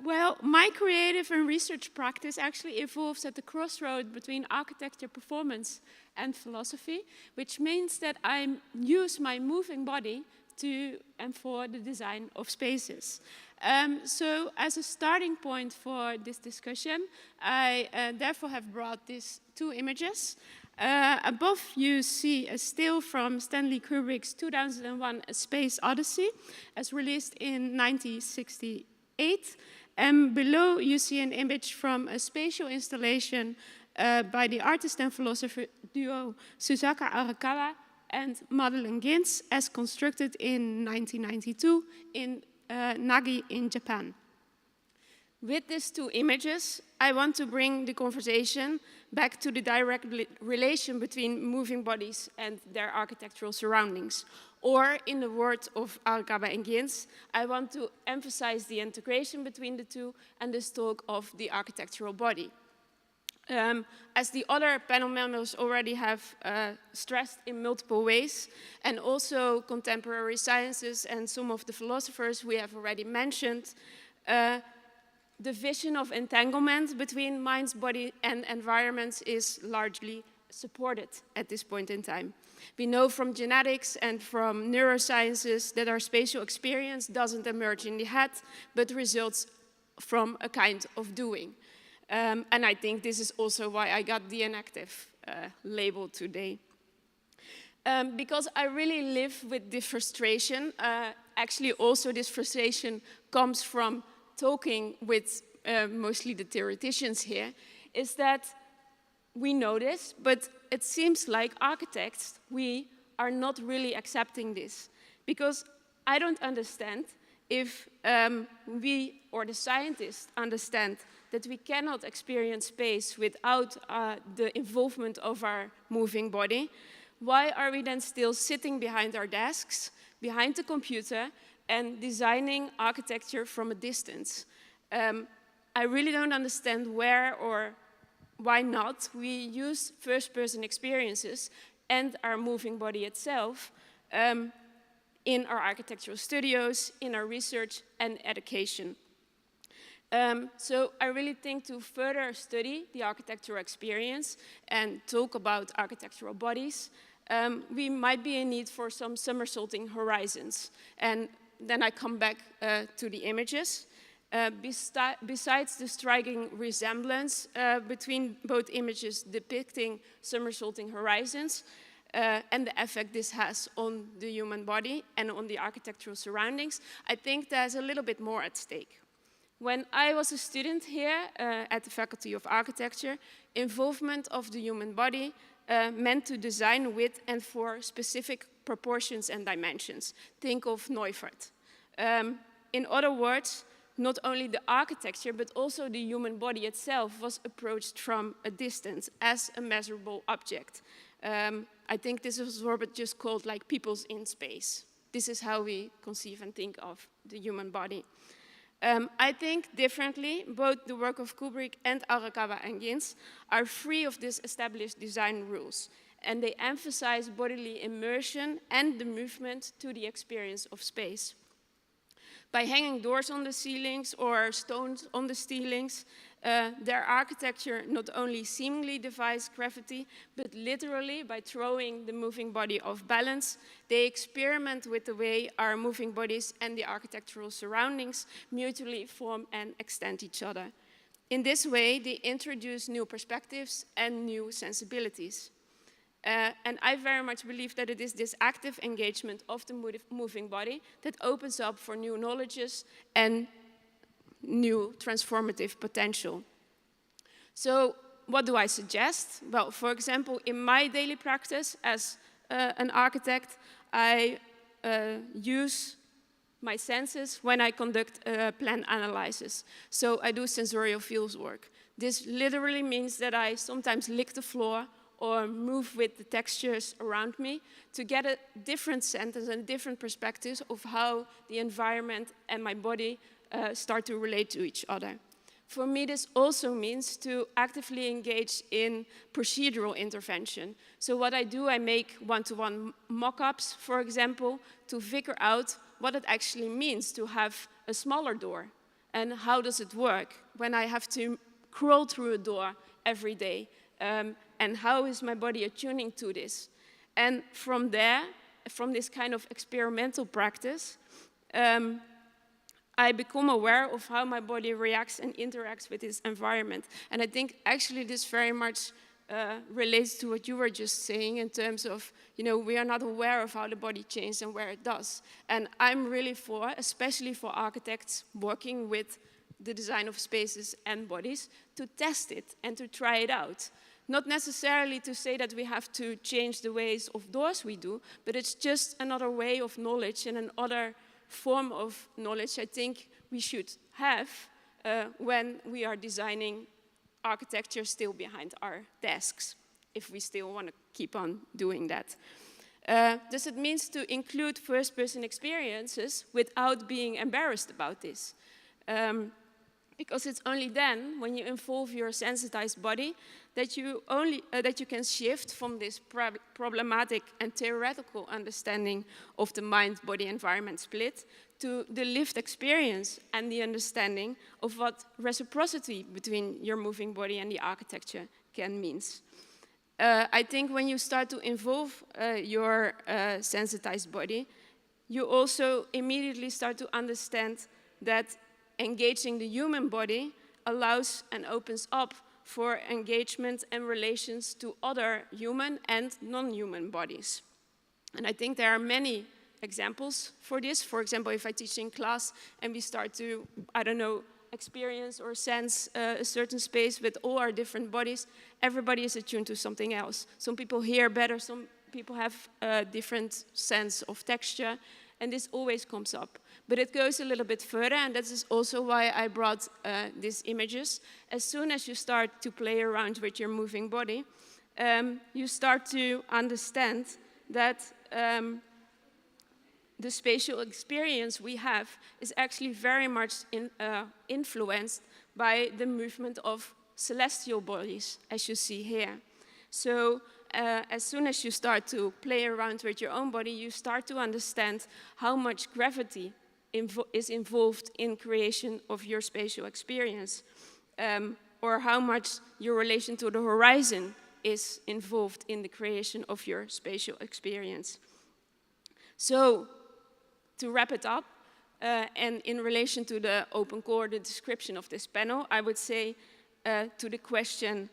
Well, my creative and research practice actually evolves at the crossroad between architecture, performance, and philosophy, which means that I use my moving body to and for the design of spaces. So as a starting point for this discussion, I therefore have brought these two images. Above you see a still from Stanley Kubrick's 2001 A Space Odyssey, as released in 1968. And below you see an image from a spatial installation by the artist and philosopher duo Susaka Arakawa and Madeline Gintz, as constructed in 1992 in Nagi in Japan. With these two images, I want to bring the conversation back to the direct relation between moving bodies and their architectural surroundings. Or, in the words of Arakawa and Gintz, I want to emphasize the integration between the two and this talk of the architectural body. As the other panel members already have stressed in multiple ways, and also contemporary sciences and some of the philosophers we have already mentioned, the vision of entanglement between minds, body, and environments is largely supported at this point in time. We know from genetics and from neurosciences that our spatial experience doesn't emerge in the head, but results from a kind of doing. And I think this is also why I got the inactive label today. Because I really live with this frustration. Actually, also this frustration comes from talking with mostly the theoreticians here, is that we know this, but it seems like architects, we are not really accepting this. Because I don't understand if we or the scientists understand that we cannot experience space without the involvement of our moving body. Why are we then still sitting behind our desks, behind the computer, and designing architecture from a distance? I really don't understand where or why not we use first-person experiences and our moving body itself in our architectural studios, in our research and education. So I really think to further study the architectural experience and talk about architectural bodies, we might be in need for some somersaulting horizons. And then I come back to the images. Besides the striking resemblance between both images depicting somersaulting horizons and the effect this has on the human body and on the architectural surroundings, I think there's a little bit more at stake. When I was a student here at the Faculty of Architecture, involvement of the human body meant to design with and for specific proportions and dimensions. Think of Neufert. In other words, not only the architecture, but also the human body itself was approached from a distance as a measurable object. I think this is what Robert just called like peoples in space. This is how we conceive and think of the human body. I think differently, both the work of Kubrick and Arakawa and Gintz are free of these established design rules, and they emphasize bodily immersion and the movement to the experience of space. By hanging doors on the ceilings or stones on the ceilings, their architecture not only seemingly defies gravity, but literally by throwing the moving body off balance, they experiment with the way our moving bodies and the architectural surroundings mutually form and extend each other. In this way, they introduce new perspectives and new sensibilities. And I very much believe that it is this active engagement of the moving body that opens up for new knowledges and new transformative potential. So what do I suggest? Well, for example, in my daily practice as an architect, I use my senses when I conduct plan analysis. So I do sensorial field work. This literally means that I sometimes lick the floor or move with the textures around me to get a different sense and different perspectives of how the environment and my body start to relate to each other. For me, this also means to actively engage in procedural intervention. So what I do, I make one-to-one mock-ups, for example, to figure out what it actually means to have a smaller door. And how does it work when I have to crawl through a door every day? And how is my body attuning to this? And from there, from this kind of experimental practice, I become aware of how my body reacts and interacts with its environment. And I think actually this very much relates to what you were just saying in terms of, we are not aware of how the body changes and where it does. And I'm really for, especially for architects working with the design of spaces and bodies, to test it and to try it out. Not necessarily to say that we have to change the ways of doors we do, but it's just another way of knowledge and another form of knowledge I think we should have when we are designing architecture still behind our desks, if we still want to keep on doing that. Does it mean to include first-person experiences without being embarrassed about this? Because it's only then, when you involve your sensitized body, that you can shift from this problematic and theoretical understanding of the mind-body-environment split to the lived experience and the understanding of what reciprocity between your moving body and the architecture can mean. I think when you start to involve your sensitized body, you also immediately start to understand that engaging the human body allows and opens up for engagement and relations to other human and non-human bodies. And I think there are many examples for this. For example, if I teach in class and we start to, experience or sense a certain space with all our different bodies, everybody is attuned to something else. Some people hear better, some people have a different sense of texture, and this always comes up. But it goes a little bit further, and that is also why I brought these images. As soon as you start to play around with your moving body, you start to understand that the spatial experience we have is actually very much influenced by the movement of celestial bodies, as you see here. So as soon as you start to play around with your own body, you start to understand how much gravity is involved in creation of your spatial experience, or how much your relation to the horizon is involved in the creation of your spatial experience. So, to wrap it up, and in relation to the open core, the description of this panel, I would say to the question,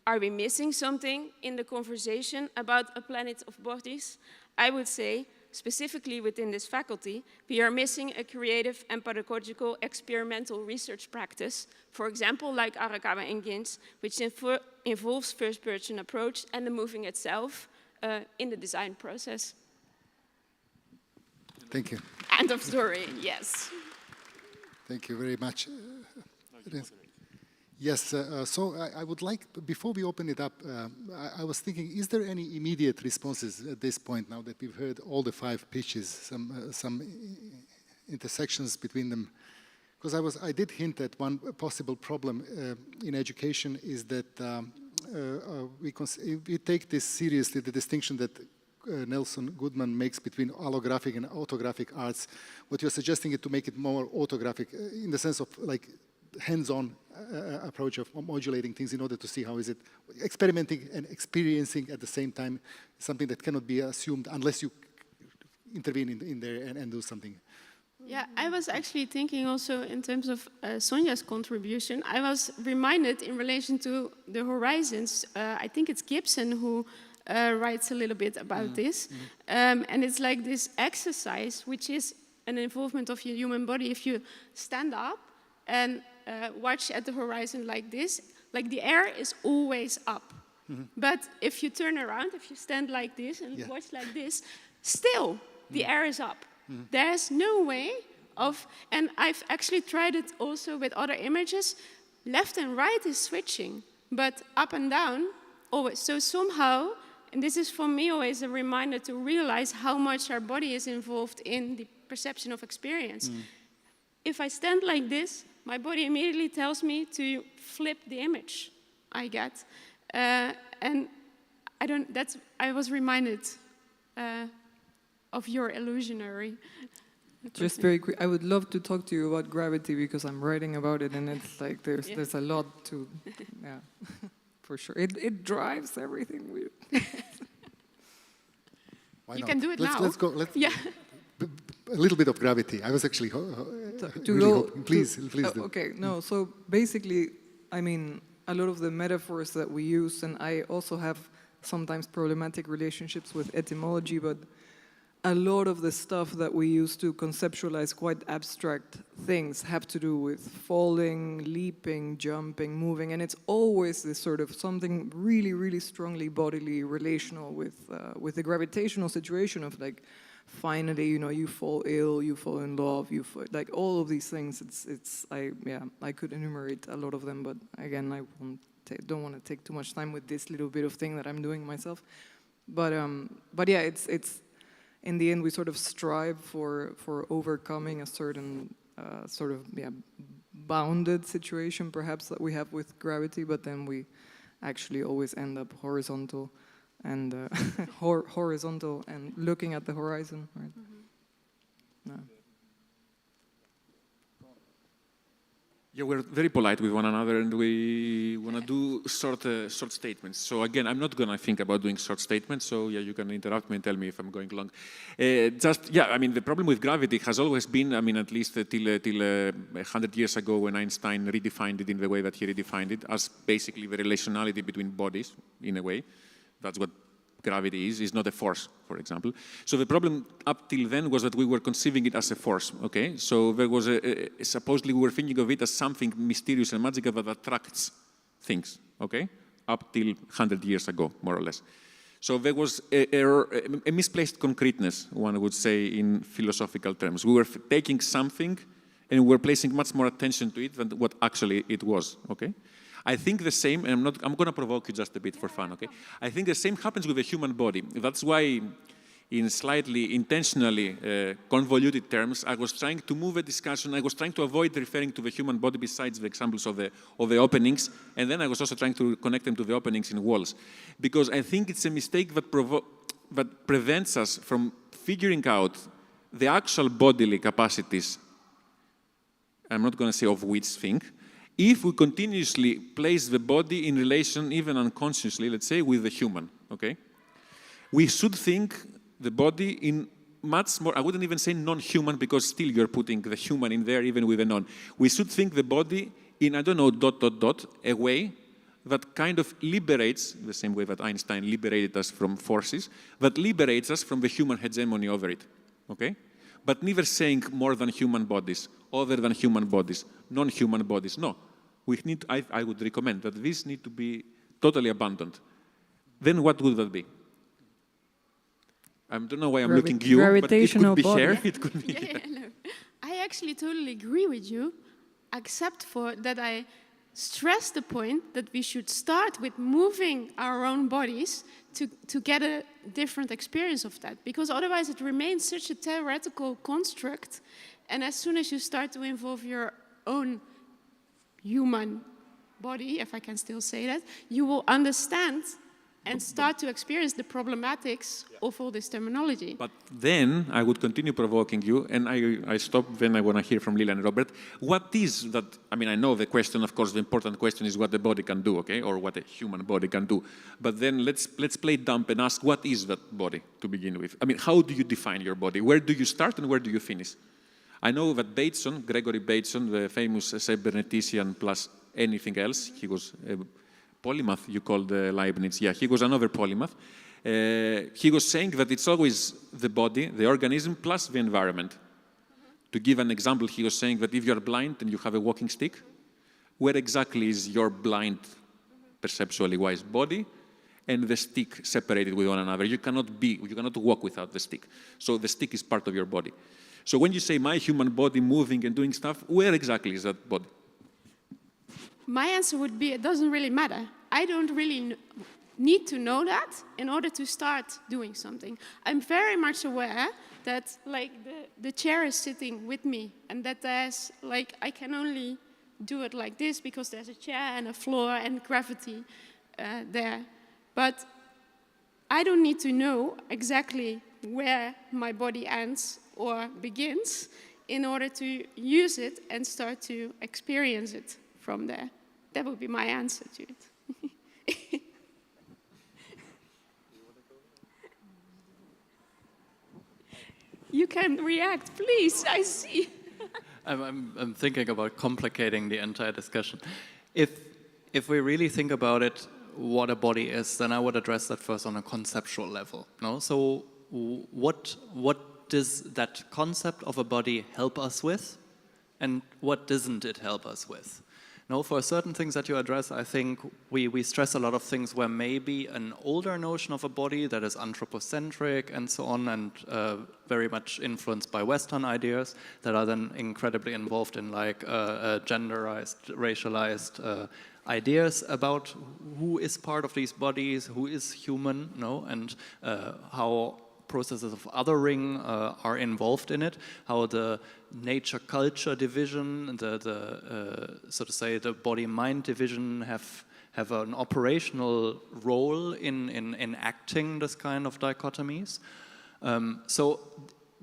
are we missing something in the conversation about a planet of bodies? I would say, specifically within this faculty, we are missing a creative and pedagogical experimental research practice, for example, like Arakawa and Ginz, which involves first-person approach and the moving itself in the design process. Thank you. End of story, yes. Thank you very much. Yes, so I would like, before we open it up, I was thinking, is there any immediate responses at this point, now that we've heard all the 5 pitches, some intersections between them? Because I did hint at one possible problem in education is that we take this seriously, the distinction that Nelson Goodman makes between allographic and autographic arts. What you're suggesting is to make it more autographic in the sense of like hands-on approach of modulating things in order to see how is it experimenting and experiencing at the same time, something that cannot be assumed unless you intervene in there and do something. Yeah, I was actually thinking also in terms of Sonja's contribution. I was reminded in relation to the horizons. I think it's Gibson who writes a little bit about this. And it's like this exercise, which is an involvement of your human body. If you stand up and watch at the horizon like this, like the air is always up. But if you turn around, if you stand like this and watch like this, still the air is up. There's no way of, and I've actually tried it also with other images, left and right is switching, but up and down always. So somehow, and this is for me always a reminder to realize how much our body is involved in the perception of experience. If I stand like this, my body immediately tells me to flip the image I get. And I was reminded of your illusionary. Just very quick, I would love to talk to you about gravity because I'm writing about it, and it's like there's a lot to, yeah, for sure. It drives everything we. Why You not? can do it let's, now. Let's go. Let's Yeah. a little bit of gravity. I was actually really hoping. Please do. Okay, no. So basically, I mean, a lot of the metaphors that we use, and I also have sometimes problematic relationships with etymology, but a lot of the stuff that we use to conceptualize quite abstract things have to do with falling, leaping, jumping, moving, and it's always this sort of something really, really strongly bodily relational with the gravitational situation of like, finally, you know, you fall ill, you fall in love, like all of these things. I could enumerate a lot of them, but again, I don't want to take too much time with this little bit of thing that I'm doing myself. But yeah, it's in the end we sort of strive for overcoming a certain sort of bounded situation perhaps that we have with gravity, but then we actually always end up horizontal and horizontal and looking at the horizon, right? No. Yeah, we're very polite with one another, and we want to do short statements. So again, I'm not going to think about doing short statements, so yeah, you can interrupt me and tell me if I'm going long. I mean, the problem with gravity has always been, I mean, at least till 100 years ago when Einstein redefined it in the way that he redefined it, as basically the relationality between bodies, in a way. That's what gravity is not a force, for example. So the problem up till then was that we were conceiving it as a force, okay? So there was supposedly we were thinking of it as something mysterious and magical that attracts things, okay? Up till 100 years ago, more or less. So there was a misplaced concreteness, one would say, in philosophical terms. We were taking something and we were placing much more attention to it than what actually it was, okay? I think the same, and I'm going to provoke you just a bit for fun, okay? I think the same happens with the human body. That's why, in slightly intentionally convoluted terms, I was trying to move a discussion. I was trying to avoid referring to the human body besides the examples of the openings, and then I was also trying to connect them to the openings in walls. Because I think it's a mistake that prevents us from figuring out the actual bodily capacities, I'm not going to say of which thing, if we continuously place the body in relation, even unconsciously, let's say, with the human, okay? We should think the body in much more, I wouldn't even say non-human, because still you're putting the human in there, even with the non. We should think the body in, I don't know, ... a way that kind of liberates, the same way that Einstein liberated us from forces, that liberates us from the human hegemony over it, okay? But never saying more than human bodies, other than human bodies, non-human bodies. No, I would recommend that these need to be totally abandoned. Then what would that be? I don't know why I'm looking at you, but it could be hair, it could be... No. I actually totally agree with you, except for that I stress the point that we should start with moving our own bodies to get a different experience of that, because otherwise it remains such a theoretical construct, and as soon as you start to involve your own human body, if I can still say that, you will understand and start to experience the problematics of all this terminology. But then I would continue provoking you, and I stop when I want to hear from Lila and Robert. What is that? I mean, I know the question, of course, the important question is what the body can do, okay, or what a human body can do. But then let's play dumb and ask, what is that body to begin with? I mean, how do you define your body? Where do you start and where do you finish? I know that Gregory Bateson, the famous cybernetician plus anything else, he was a polymath, you called Leibniz. Yeah, he was another polymath. He was saying that it's always the body, the organism, plus the environment. To give an example, he was saying that if you're blind and you have a walking stick, where exactly is your blind, perceptually wise body and the stick separated with one another? You cannot walk without the stick. So the stick is part of your body. So when you say my human body moving and doing stuff, where exactly is that body? My answer would be, it doesn't really matter. I don't really need to know that in order to start doing something. I'm very much aware that, like, the chair is sitting with me, and that there's, like, I can only do it like this because there's a chair and a floor and gravity there. But I don't need to know exactly where my body ends or begins in order to use it and start to experience it from there. That would be my answer to it. You can react, please, I see. I'm thinking about complicating the entire discussion. If we really think about it, what a body is, then I would address that first on a conceptual level. No? So what does that concept of a body help us with, and what doesn't it help us with? No, for certain things that you address, I think we stress a lot of things where maybe an older notion of a body that is anthropocentric and so on, and very much influenced by Western ideas that are then incredibly involved in like genderized, racialized ideas about who is part of these bodies, who is human, no, and how processes of othering are involved in it, how the nature-culture division, so to say, the body-mind division have an operational role in acting this kind of dichotomies. So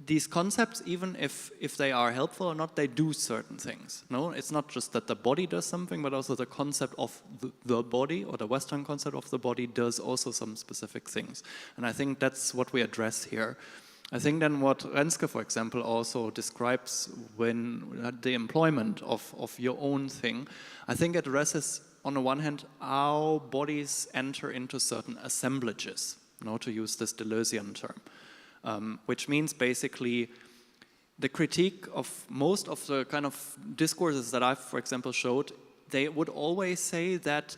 these concepts, even if they are helpful or not, they do certain things. No, it's not just that the body does something, but also the concept of the body, or the Western concept of the body, does also some specific things. And I think that's what we address here. I think then what Renske, for example, also describes when the employment of your own thing, I think it addresses, on the one hand, how bodies enter into certain assemblages, to use this Deleuzian term. Which means basically the critique of most of the kind of discourses that I've, for example, showed, they would always say that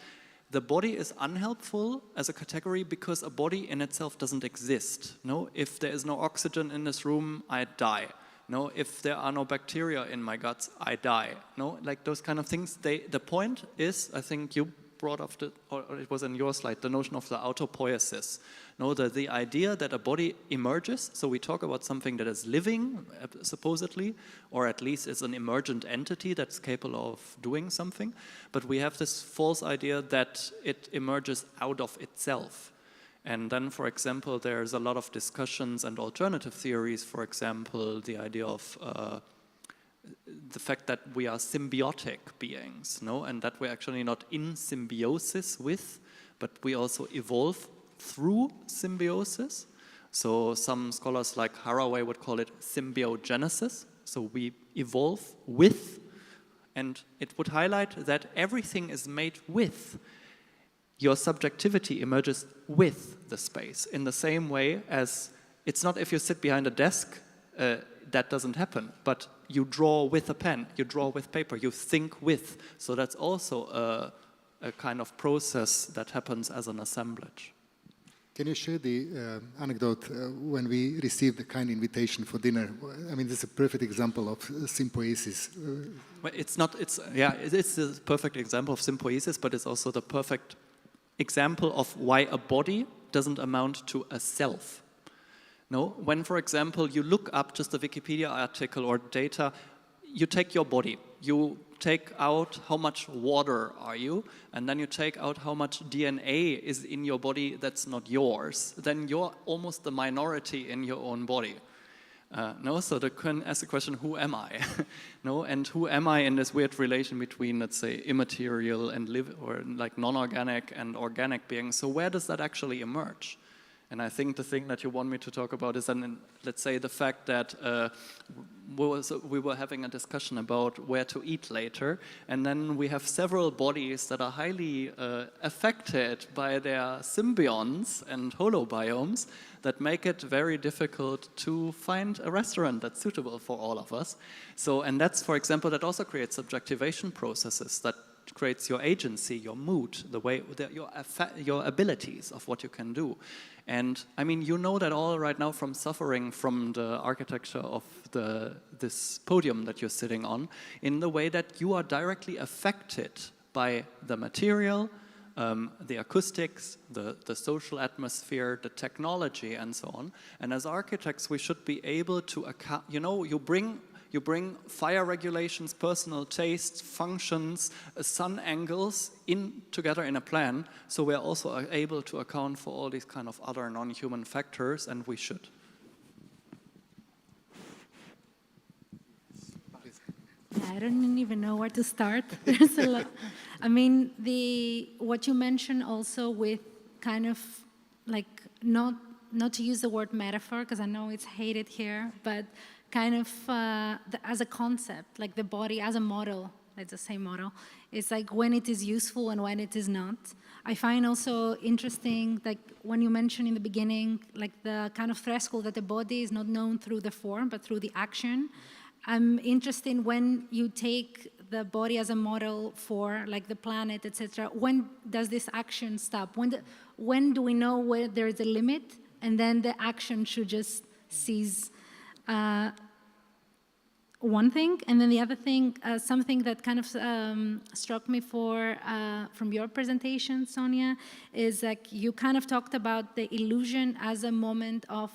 the body is unhelpful as a category because a body in itself doesn't exist. No, if there is no oxygen in this room, I die. No, if there are no bacteria in my guts, I die. No, like those kind of things. The point is, I think you brought up, or it was in your slide, the notion of the autopoiesis. No, the idea that a body emerges, so we talk about something that is living, supposedly, or at least is an emergent entity that's capable of doing something, but we have this false idea that it emerges out of itself. And then, for example, there's a lot of discussions and alternative theories, for example, the idea of the fact that we are symbiotic beings, and that we're actually not in symbiosis with, but we also evolve through symbiosis. So some scholars like Haraway would call it symbiogenesis. So we evolve with, and it would highlight that everything is made with. Your subjectivity emerges with the space in the same way as it's not if you sit behind a desk, that doesn't happen, but you draw with a pen, you draw with paper, you think with. So that's also a kind of process that happens as an assemblage. Can you share the anecdote when we received the kind invitation for dinner? I mean, this is a perfect example of symbiosis. Well, it's the perfect example of symbiosis, but it's also the perfect example of why a body doesn't amount to a self. No, when, for example, you look up just a Wikipedia article or data, you take your body, you take out how much water are you, and then you take out how much DNA is in your body that's not yours, then you're almost the minority in your own body. So the can ask the question, who am I? And who am I in this weird relation between, let's say, immaterial and or like non-organic and organic beings? So where does that actually emerge? And I think the thing that you want me to talk about is then, let's say, the fact that we were having a discussion about where to eat later, and then we have several bodies that are highly affected by their symbionts and holobiomes that make it very difficult to find a restaurant that's suitable for all of us. So, and that's, for example, that also creates subjectivation processes that creates your agency, your mood, the way your abilities of what you can do. And I mean, you know that all right now from suffering from the architecture of this podium that you're sitting on, in the way that you are directly affected by the material, the acoustics, the social atmosphere, the technology, and so on. And as architects, we should be able to account, you You bring fire regulations, personal tastes, functions, sun angles in together in a plan, so we're also able to account for all these kind of other non-human factors, and we should. I don't even know where to start. There's a lot. I mean, what you mentioned also with kind of like not to use the word metaphor because I know it's hated here, but kind of as a concept, like the body as a model. Let's just say model. It's like when it is useful and when it is not. I find also interesting, like when you mentioned in the beginning, like the kind of threshold that the body is not known through the form but through the action. I'm interested when you take the body as a model for like the planet, etc. When does this action stop? When do we know where there is a limit and then the action should just cease? One thing, and then the other thing, something that kind of struck me from your presentation, Sonia, is like you kind of talked about the illusion as a moment of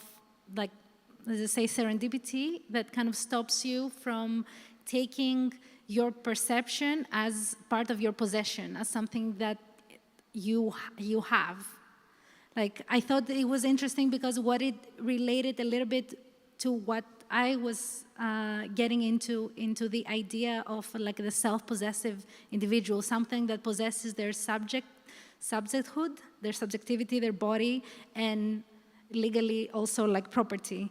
like, let's say, serendipity that kind of stops you from taking your perception as part of your possession, as something that you have. Like, I thought it was interesting because what it related a little bit to what I was getting into the idea of like the self-possessive individual, something that possesses their subjecthood, their subjectivity, their body, and legally also like property.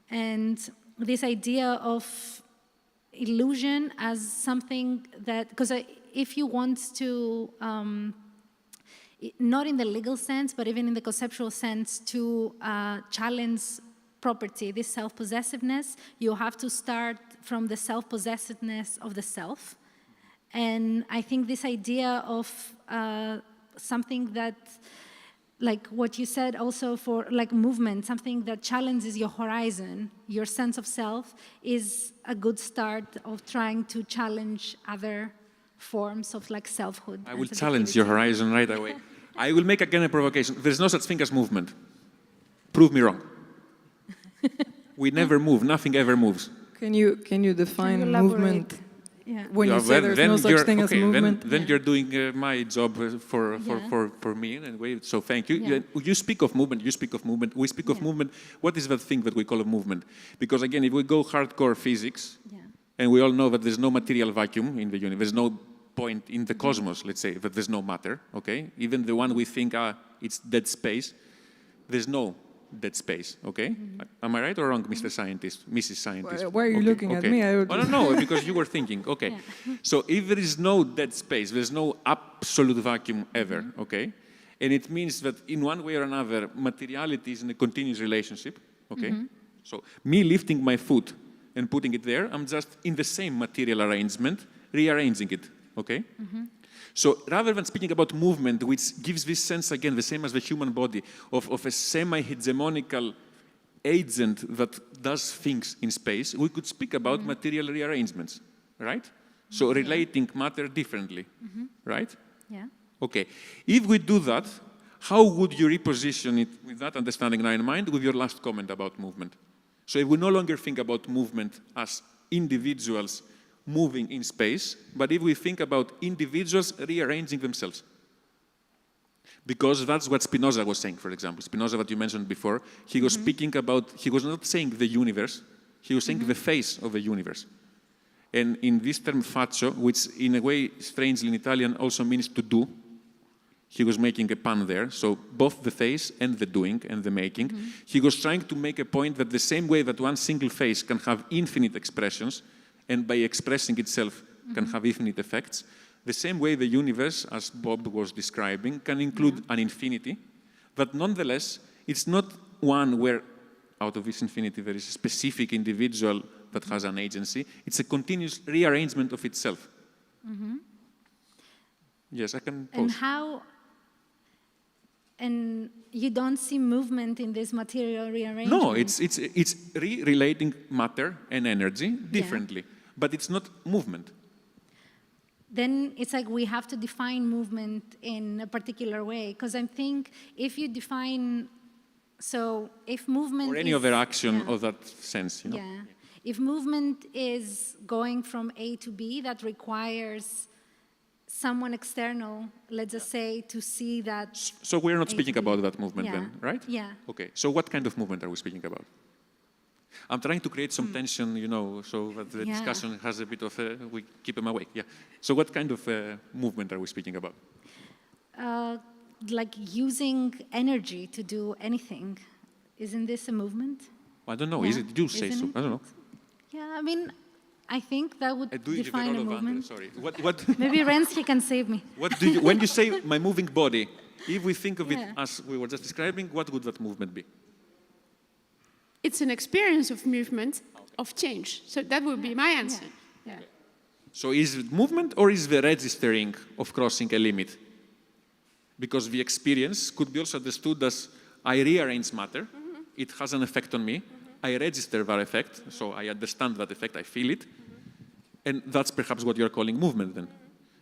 And this idea of illusion as something that, because if you want to, not in the legal sense, but even in the conceptual sense, to challenge property, this self-possessiveness, you have to start from the self-possessiveness of the self. And I think this idea of something that, like what you said also for like movement, something that challenges your horizon, your sense of self, is a good start of trying to challenge other forms of like selfhood. I will challenge your horizon right away. I will make again a provocation. There's no such thing as movement. Prove me wrong. We never move, nothing ever moves. Can you define movement? Yeah. When you say there's no such thing as movement? Then you're doing my job for me. Anyway, so thank you. Yeah. You speak of movement, we speak of movement. What is that thing that we call a movement? Because again, if we go hardcore physics, and we all know that there's no material vacuum in the universe, there's no point in the cosmos, let's say, that there's no matter, okay? Even the one we think, it's dead space, there's no dead space, okay? Am I right or wrong, Mr. Scientist, Mrs. Scientist? Why are you looking at me? I don't know, because you were thinking, okay. Yeah. So if there is no dead space, there's no absolute vacuum ever, okay? And it means that in one way or another, materiality is in a continuous relationship, okay? So me lifting my foot and putting it there, I'm just in the same material arrangement, rearranging it, okay? So rather than speaking about movement, which gives this sense, again, the same as the human body, of a semi-hegemonical agent that does things in space, we could speak about material rearrangements, right? So relating matter differently, right? Yeah. Okay. If we do that, how would you reposition it with that understanding now in mind with your last comment about movement? So if we no longer think about movement as individuals moving in space, but if we think about individuals rearranging themselves. Because that's what Spinoza was saying, for example. Spinoza, that you mentioned before, he was speaking about, he was not saying the universe, he was saying the face of the universe. And in this term faccio, which in a way, strangely in Italian, also means to do, he was making a pun there, so both the face and the doing and the making. He was trying to make a point that the same way that one single face can have infinite expressions, and by expressing itself can have infinite effects. The same way the universe, as Bob was describing, can include an infinity, but nonetheless, it's not one where out of this infinity there is a specific individual that has an agency. It's a continuous rearrangement of itself. Yes, I can pause. And you don't see movement in this material rearrangement? No, it's relating matter and energy differently, but it's not movement. Then it's like we have to define movement in a particular way, because I think if you define, so if movement or any other action of that sense, you know. Yeah. If movement is going from A to B, that requires someone external, let's just say, to see that. So we're not speaking about that movement then, right? Yeah. Okay, so what kind of movement are we speaking about? I'm trying to create some tension, you know, so that the discussion has a bit of, we keep them awake, yeah. So what kind of movement are we speaking about? Like using energy to do anything. Isn't this a movement? I don't know, is it? You say so, I don't know. Yeah, I mean, I think that would define a movement. Sorry. Maybe Rensky can save me. What do you, when you say my moving body, if we think of it as we were just describing, what would that movement be? It's an experience of movement, of change. So that would be my answer. Yeah. So is it movement or is the registering of crossing a limit? Because the experience could be also understood as I rearrange matter, it has an effect on me, I register that effect, so I understand that effect, I feel it, and that's perhaps what you're calling movement then.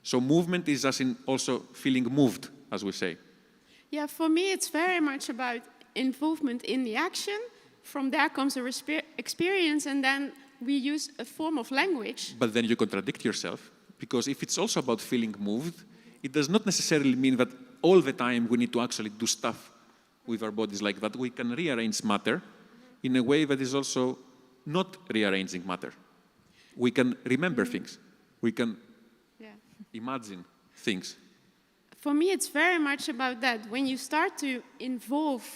So movement is as in also feeling moved, as we say. Yeah, for me it's very much about involvement in the action. From there comes a experience, and then we use a form of language. But then you contradict yourself, because if it's also about feeling moved, it does not necessarily mean that all the time we need to actually do stuff with our bodies like that. We can rearrange matter in a way that is also not rearranging matter. We can remember things. We can imagine things. For me, it's very much about that. When you start to involve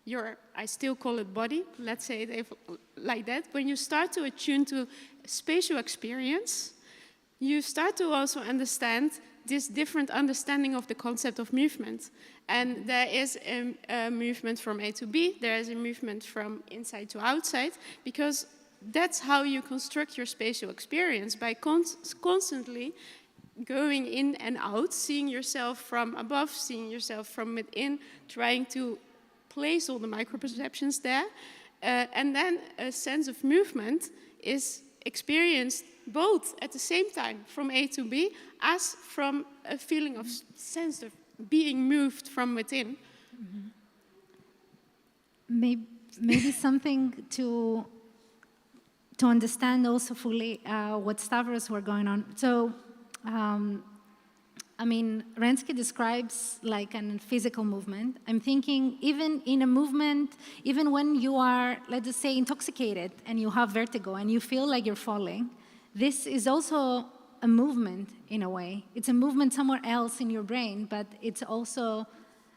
your, I still call it body, let's say it like that. When you start to attune to spatial experience, you start to also understand this different understanding of the concept of movement. And there is a movement from A to B, there is a movement from inside to outside, because that's how you construct your spatial experience, by constantly going in and out, seeing yourself from above, seeing yourself from within, trying to place all the micro-perceptions there. And then a sense of movement is experienced both at the same time from A to B, as from a feeling of sense of being moved from within. Maybe something to understand also fully what Stavros were going on. So, I mean, Rensky describes like a physical movement. I'm thinking even in a movement, even when you are, let's just say, intoxicated and you have vertigo and you feel like you're falling, this is also a movement in a way. It's a movement somewhere else in your brain, but it's also,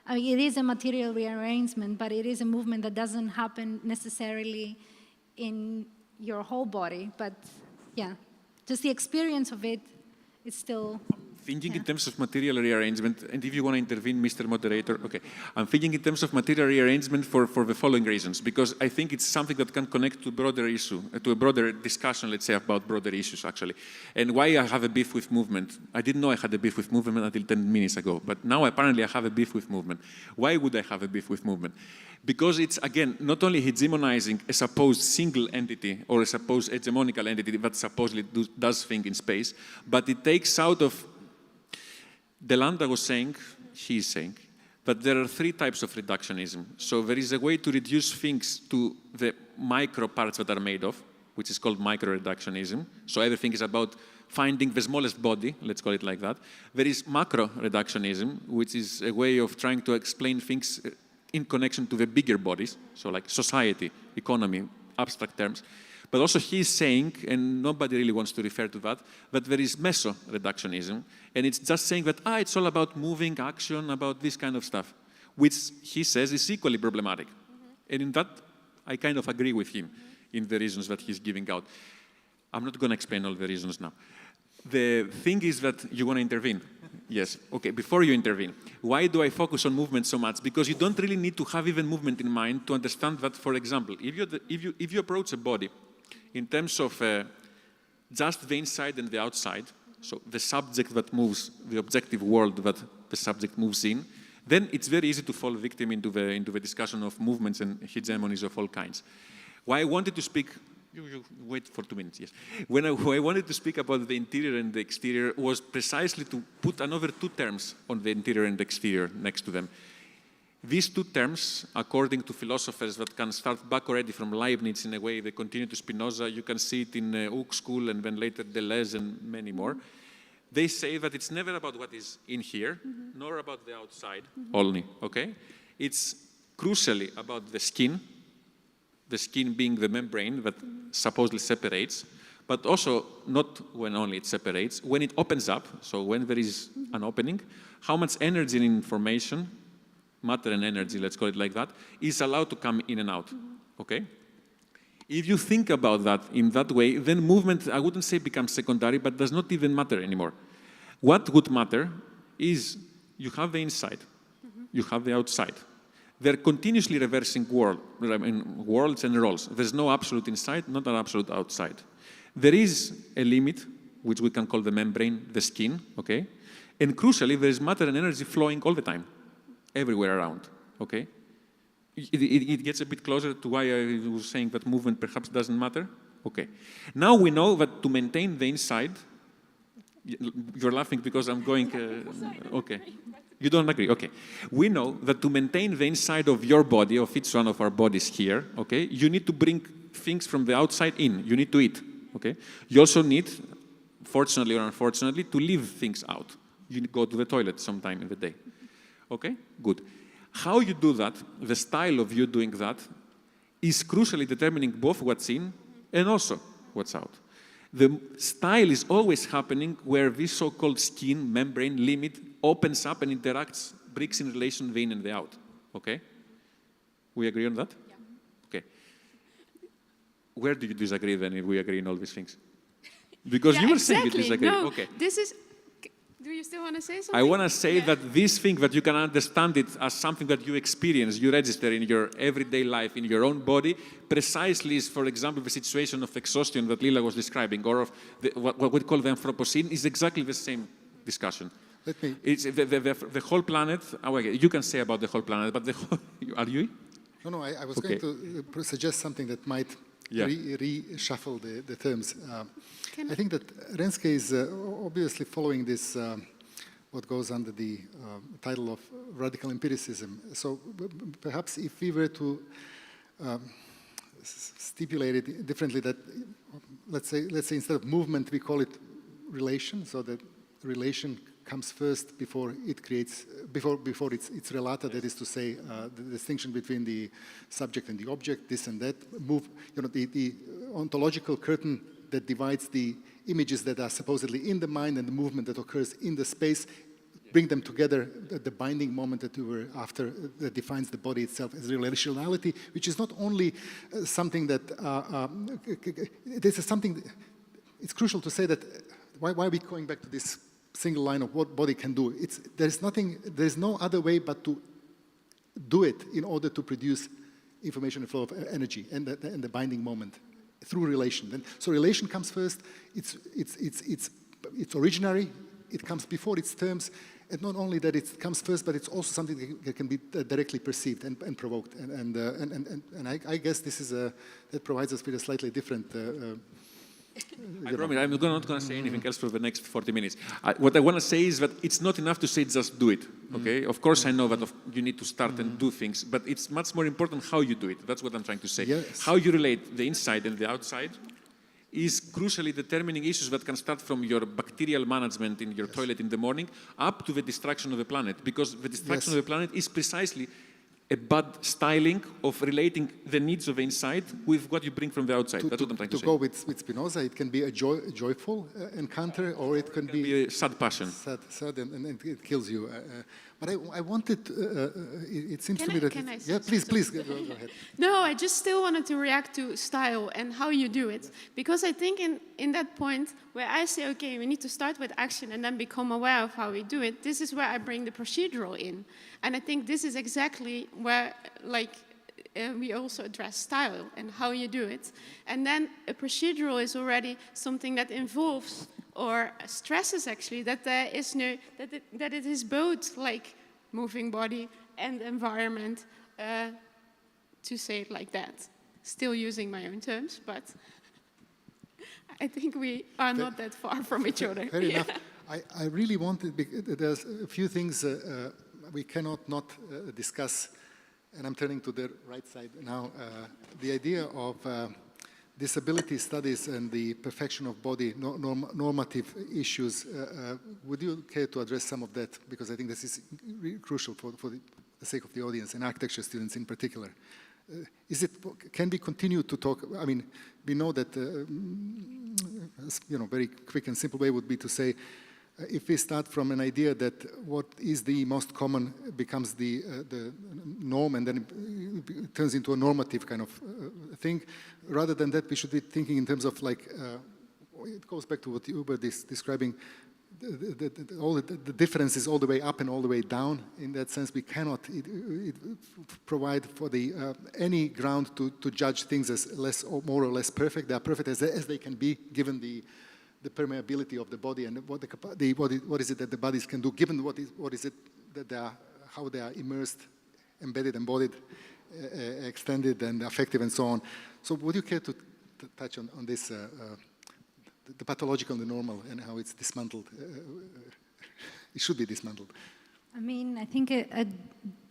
I mean, it is a material rearrangement, but it is a movement that doesn't happen necessarily in your whole body. But yeah, just the experience of it is still... Thinking in terms of material rearrangement, and if you want to intervene, Mr. Moderator, okay. I'm thinking in terms of material rearrangement for the following reasons, because I think it's something that can connect to a broader issue, to a broader discussion, let's say, about broader issues, actually. And why I have a beef with movement. I didn't know I had a beef with movement until 10 minutes ago, but now apparently I have a beef with movement. Why would I have a beef with movement? Because it's, again, not only hegemonizing a supposed single entity or a supposed hegemonical entity that supposedly does things in space, but it takes out of Delanda was saying, she's saying, that there are three types of reductionism. So there is a way to reduce things to the micro parts that are made of, which is called micro-reductionism. So everything is about finding the smallest body, let's call it like that. There is macro-reductionism, which is a way of trying to explain things in connection to the bigger bodies, so like society, economy, abstract terms. But also he's saying, and nobody really wants to refer to that, that there is meso-reductionism, and it's just saying that, it's all about moving, action, about this kind of stuff, which he says is equally problematic. And in that, I kind of agree with him in the reasons that he's giving out. I'm not going to explain all the reasons now. The thing is that you want to intervene. Yes, okay, before you intervene, why do I focus on movement so much? Because you don't really need to have even movement in mind to understand that, for example, if you approach a body in terms of just the inside and the outside, so the subject that moves, the objective world that the subject moves in, then it's very easy to fall victim into the discussion of movements and hegemonies of all kinds. Why I wanted to speak, you wait for 2 minutes, yes. When I wanted to speak about the interior and the exterior was precisely to put another two terms on the interior and the exterior next to them. These two terms, according to philosophers that can start back already from Leibniz in a way, they continue to Spinoza, you can see it in Hooke School and then later Deleuze and many more. They say that it's never about what is in here, nor about the outside only, okay? It's crucially about the skin being the membrane that supposedly separates, but also not when only it separates, when it opens up, so when there is an opening, how much energy and information, matter and energy, let's call it like that, is allowed to come in and out, okay? If you think about that in that way, then movement, I wouldn't say becomes secondary, but does not even matter anymore. What would matter is you have the inside, you have the outside. They're continuously reversing worlds and roles. There's no absolute inside, not an absolute outside. There is a limit, which we can call the membrane, the skin, okay? And crucially, there is matter and energy flowing all the time, everywhere around, okay? It gets a bit closer to why I was saying that movement perhaps doesn't matter. Okay. Now we know that to maintain the inside, you're laughing because I'm going, okay. You don't agree, okay. We know that to maintain the inside of your body, of each one of our bodies here, okay, you need to bring things from the outside in. You need to eat, okay. You also need, fortunately or unfortunately, to leave things out. You go to the toilet sometime in the day, okay, good. How you do that, the style of you doing that, is crucially determining both what's in and also what's out. The style is always happening where this so-called skin, membrane, limit opens up and interacts, brings in relation the in and the out. Okay? We agree on that? Yeah. Okay. Where do you disagree then if we agree on all these things? Because you were saying you disagree. No, okay. This is... Do you still want to say something? I want to say that this thing, that you can understand it as something that you experience, you register in your everyday life, in your own body, precisely is, for example, the situation of exhaustion that Lila was describing, or of what we call the Anthropocene, is exactly the same discussion. It's the whole planet, you can say about the whole planet, but the whole, are you? No, I was going to suggest something that might reshuffle the terms. I think that Renske is obviously following this, what goes under the title of radical empiricism. So perhaps if we were to stipulate it differently, that let's say instead of movement, we call it relation, so that relation comes first before it creates, before it's relata, that is to say, the distinction between the subject and the object, this and that, the ontological curtain that divides the images that are supposedly in the mind and the movement that occurs in the space, bring them together at the binding moment that we were after, that defines the body itself as relationality, which is not only something that, this is something, it's crucial to say that, why are we going back to this single line of what body can do? There's no other way but to do it in order to produce information and flow of energy and the binding moment through relation. So relation comes first, it's originary, it comes before its terms, and not only that it comes first, but it's also something that can be directly perceived and provoked. And I guess this is that provides us with a slightly different I promise, I'm not going to say anything else for the next 40 minutes. What I want to say is that it's not enough to say just do it, okay? Of course I know that you need to start and do things, but it's much more important how you do it. That's what I'm trying to say. Yes. How you relate the inside and the outside is crucially determining issues that can start from your bacterial management in your toilet in the morning up to the destruction of the planet, because the destruction of the planet is precisely a bad styling of relating the needs of the inside with what you bring from the outside. That's what I'm trying to say. To go with Spinoza, it can be a joyful encounter, or it can be a sad passion. Sad and it kills you. But I wanted, it seems to me that... Can I yeah, please, go ahead. No, I just still wanted to react to style and how you do it. Because I think in that point where I say, okay, we need to start with action and then become aware of how we do it, this is where I bring the procedural in. And I think this is exactly where, we also address style and how you do it. And then a procedural is already something that involves or stresses actually that there is no, that it is both like moving body and environment, to say it like that. Still using my own terms, but I think we are not that far from each other. Fair enough. I really wanted, there's a few things we cannot not discuss, and I'm turning to the right side now, the idea of disability studies and the perfection of body, normative issues. Would you care to address some of that? Because I think this is really crucial for the sake of the audience and architecture students in particular. Can we continue to talk? I mean, we know that, very quick and simple way would be to say, if we start from an idea that what is the most common becomes the norm, and then it turns into a normative kind of thing, rather than that, we should be thinking in terms of like, it goes back to what you were describing, all the differences all the way up and all the way down. In that sense, we cannot provide for any ground to judge things as less or more or less perfect. They are perfect as they can be, given the permeability of the body and what is it that the bodies can do, given what is it that they are, how they are immersed, embedded, embodied, extended, and affective, and so on. So, would you care to touch on this? The pathological and the normal, and how it's dismantled. It should be dismantled. I mean, I think a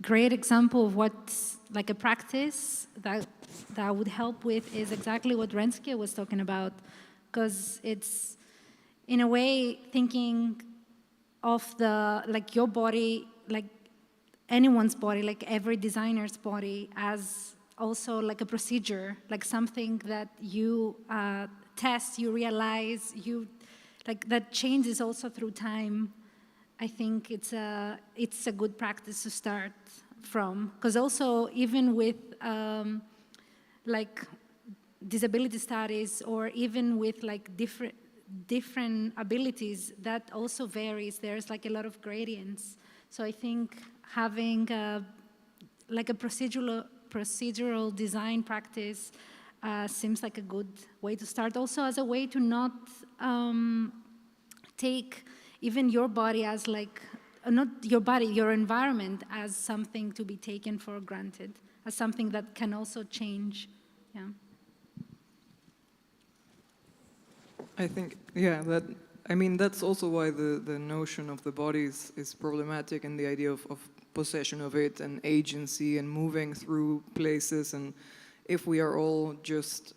great example of what's like a practice that would help with is exactly what Rensky was talking about, because it's, in a way, thinking of your body, like anyone's body, like every designer's body, as also like a procedure, like something that you test, you realize, that changes also through time. I think it's a good practice to start from, because also even with like disability studies, or even with like different abilities, that also varies. There's like a lot of gradients. So I think having like a procedural design practice seems like a good way to start. Also as a way to not take even your body as like, not your body, your environment as something to be taken for granted, as something that can also change. Yeah. I think, yeah, that's also why the notion of the body is problematic, and the idea of possession of it and agency and moving through places. And if we are all just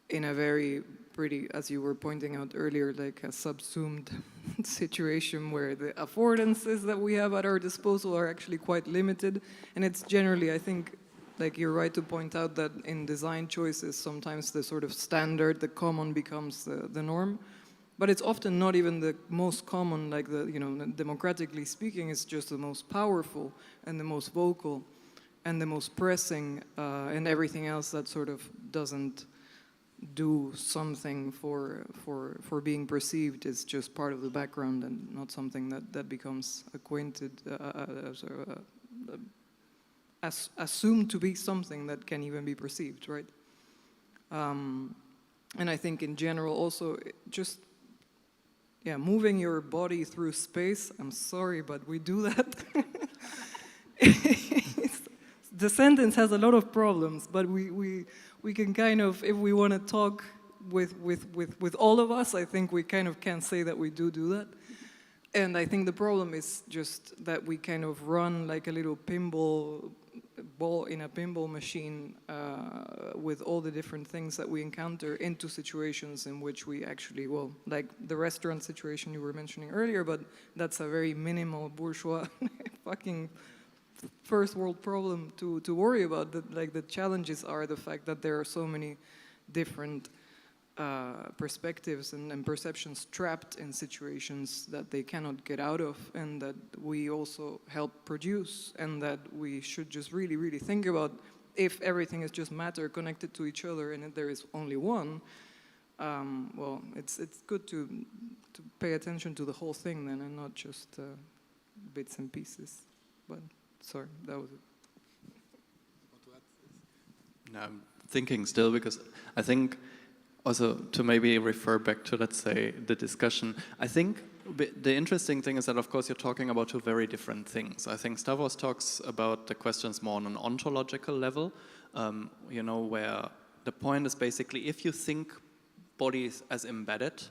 in a very pretty, as you were pointing out earlier, like a subsumed situation where the affordances that we have at our disposal are actually quite limited. And it's generally, I think, like you're right to point out that in design choices, sometimes the sort of standard, the common becomes the norm. But it's often not even the most common, like democratically speaking, it's just the most powerful and the most vocal and the most pressing, and everything else that sort of doesn't do something for being perceived is just part of the background and not something that becomes acquainted, assumed to be something that can even be perceived, right? And I think in general also just, moving your body through space, I'm sorry, but we do that. The sentence has a lot of problems, but we can kind of, if we want to talk with all of us, I think we kind of can say that we do that. And I think the problem is just that we kind of run like a little pinball ball in a pinball machine with all the different things that we encounter into situations in which we actually, like the restaurant situation you were mentioning earlier, but that's a very minimal bourgeois fucking first world problem to worry about. Like the challenges are the fact that there are so many different perspectives and perceptions trapped in situations that they cannot get out of, and that we also help produce, and that we should just really, really think about if everything is just matter connected to each other and if there is only one, it's good to pay attention to the whole thing then, and not just bits and pieces. But sorry, that was it. No, I'm thinking still, because I think also to maybe refer back to, let's say, the discussion, I think the interesting thing is that, of course, you're talking about two very different things. I think Stavros talks about the questions more on an ontological level, where the point is basically, if you think bodies as embedded,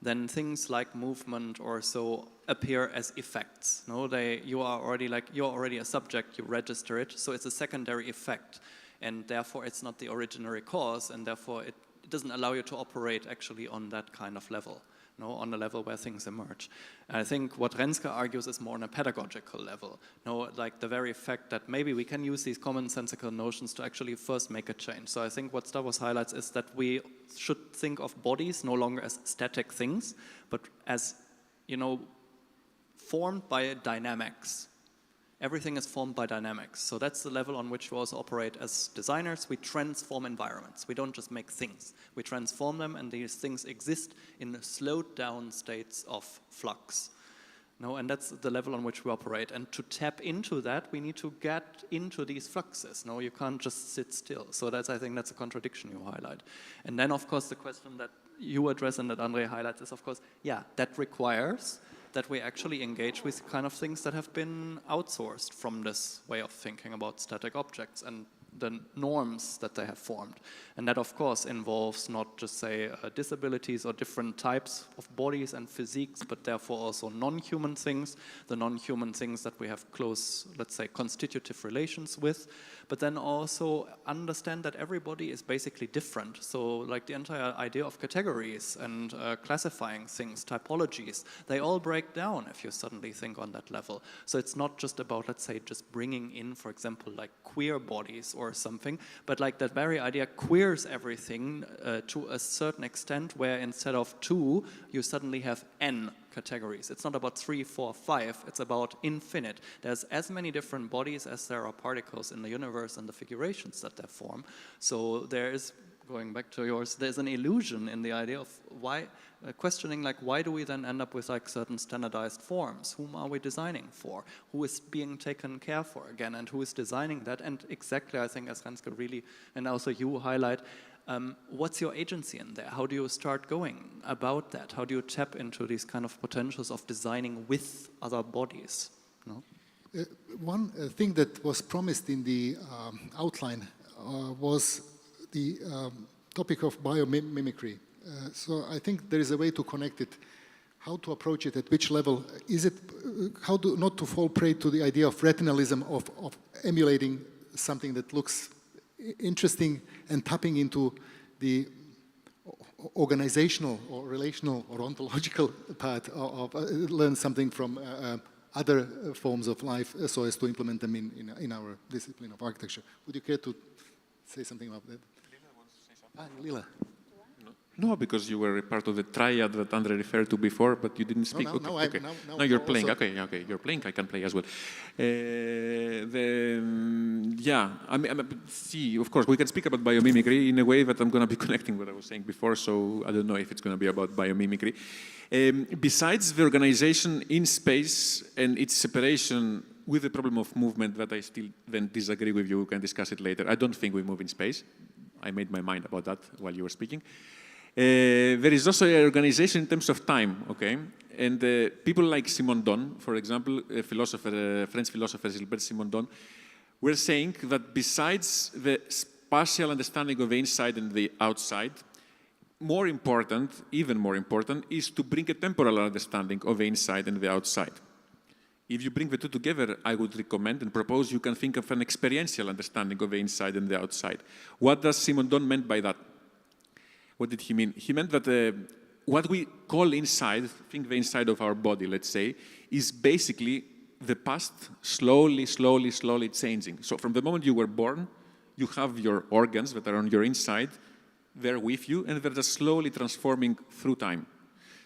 then things like movement or so appear as effects. No, you're already a subject, you register it, so it's a secondary effect, and therefore it's not the originary cause, and therefore it doesn't allow you to operate actually on that kind of level. No, on the level where things emerge. And I think what Renske argues is more on a pedagogical level. No, like the very fact that maybe we can use these commonsensical notions to actually first make a change. So I think what Stavros highlights is that we should think of bodies no longer as static things, but as, formed by dynamics. Everything is formed by dynamics. So that's the level on which we also operate as designers. We transform environments. We don't just make things. We transform them, and these things exist in slowed down states of flux. No, and that's the level on which we operate. And to tap into that, we need to get into these fluxes. No, you can't just sit still. So I think that's a contradiction you highlight. And then, of course, the question that you address and that Andre highlights is, of course, that requires that we actually engage with kind of things that have been outsourced from this way of thinking about static objects and the norms that they have formed. And that, of course, involves not just, say, disabilities or different types of bodies and physiques, but therefore also non-human things, the non-human things that we have close, let's say, constitutive relations with, but then also understand that everybody is basically different. So, like the entire idea of categories and classifying things, typologies, they all break down if you suddenly think on that level. So it's not just about, let's say, just bringing in, for example, like queer bodies or something, but like that very idea queers everything to a certain extent, where instead of 2, you suddenly have n categories. It's not about 3, 4, 5, it's about infinite. There's as many different bodies as there are particles in the universe and the figurations that they form. So there is, going back to yours, there's an illusion in the idea of why, questioning like why do we then end up with like certain standardized forms? Whom are we designing for? Who is being taken care for again, and who is designing that? And exactly, I think, as Renske really, and also you highlight, what's your agency in there? How do you start going about that? How do you tap into these kind of potentials of designing with other bodies? No? One thing that was promised in the outline was the topic of biomimicry. So I think there is a way to connect it, how to approach it, at which level. Is it, how to not to fall prey to the idea of retinalism, of emulating something that looks interesting and tapping into the organizational or relational or ontological part of learn something from other forms of life so as to implement them in our discipline of architecture. Would you care to say something about that? Lila wants to say something. Lila. No, because you were part of the triad that Andre referred to before, but you didn't speak. Now you're playing. Okay, you're playing. I can play as well. I mean, see, of course, we can speak about biomimicry in a way that I'm going to be connecting what I was saying before, so I don't know if it's going to be about biomimicry. Besides the organization in space and its separation with the problem of movement that I still then disagree with you, we can discuss it later. I don't think we move in space. I made my mind about that while you were speaking. There is also an organization in terms of time, okay? And people like Simondon, for example, a philosopher, French philosopher Gilbert Simondon, were saying that besides the spatial understanding of the inside and the outside, more important, even more important, is to bring a temporal understanding of the inside and the outside. If you bring the two together, I would recommend and propose you can think of an experiential understanding of the inside and the outside. What does Simondon mean by that? What did he mean? He meant that what we call inside, think the inside of our body, let's say, is basically the past slowly changing. So from the moment you were born, you have your organs that are on your inside, they're with you, and they're just slowly transforming through time.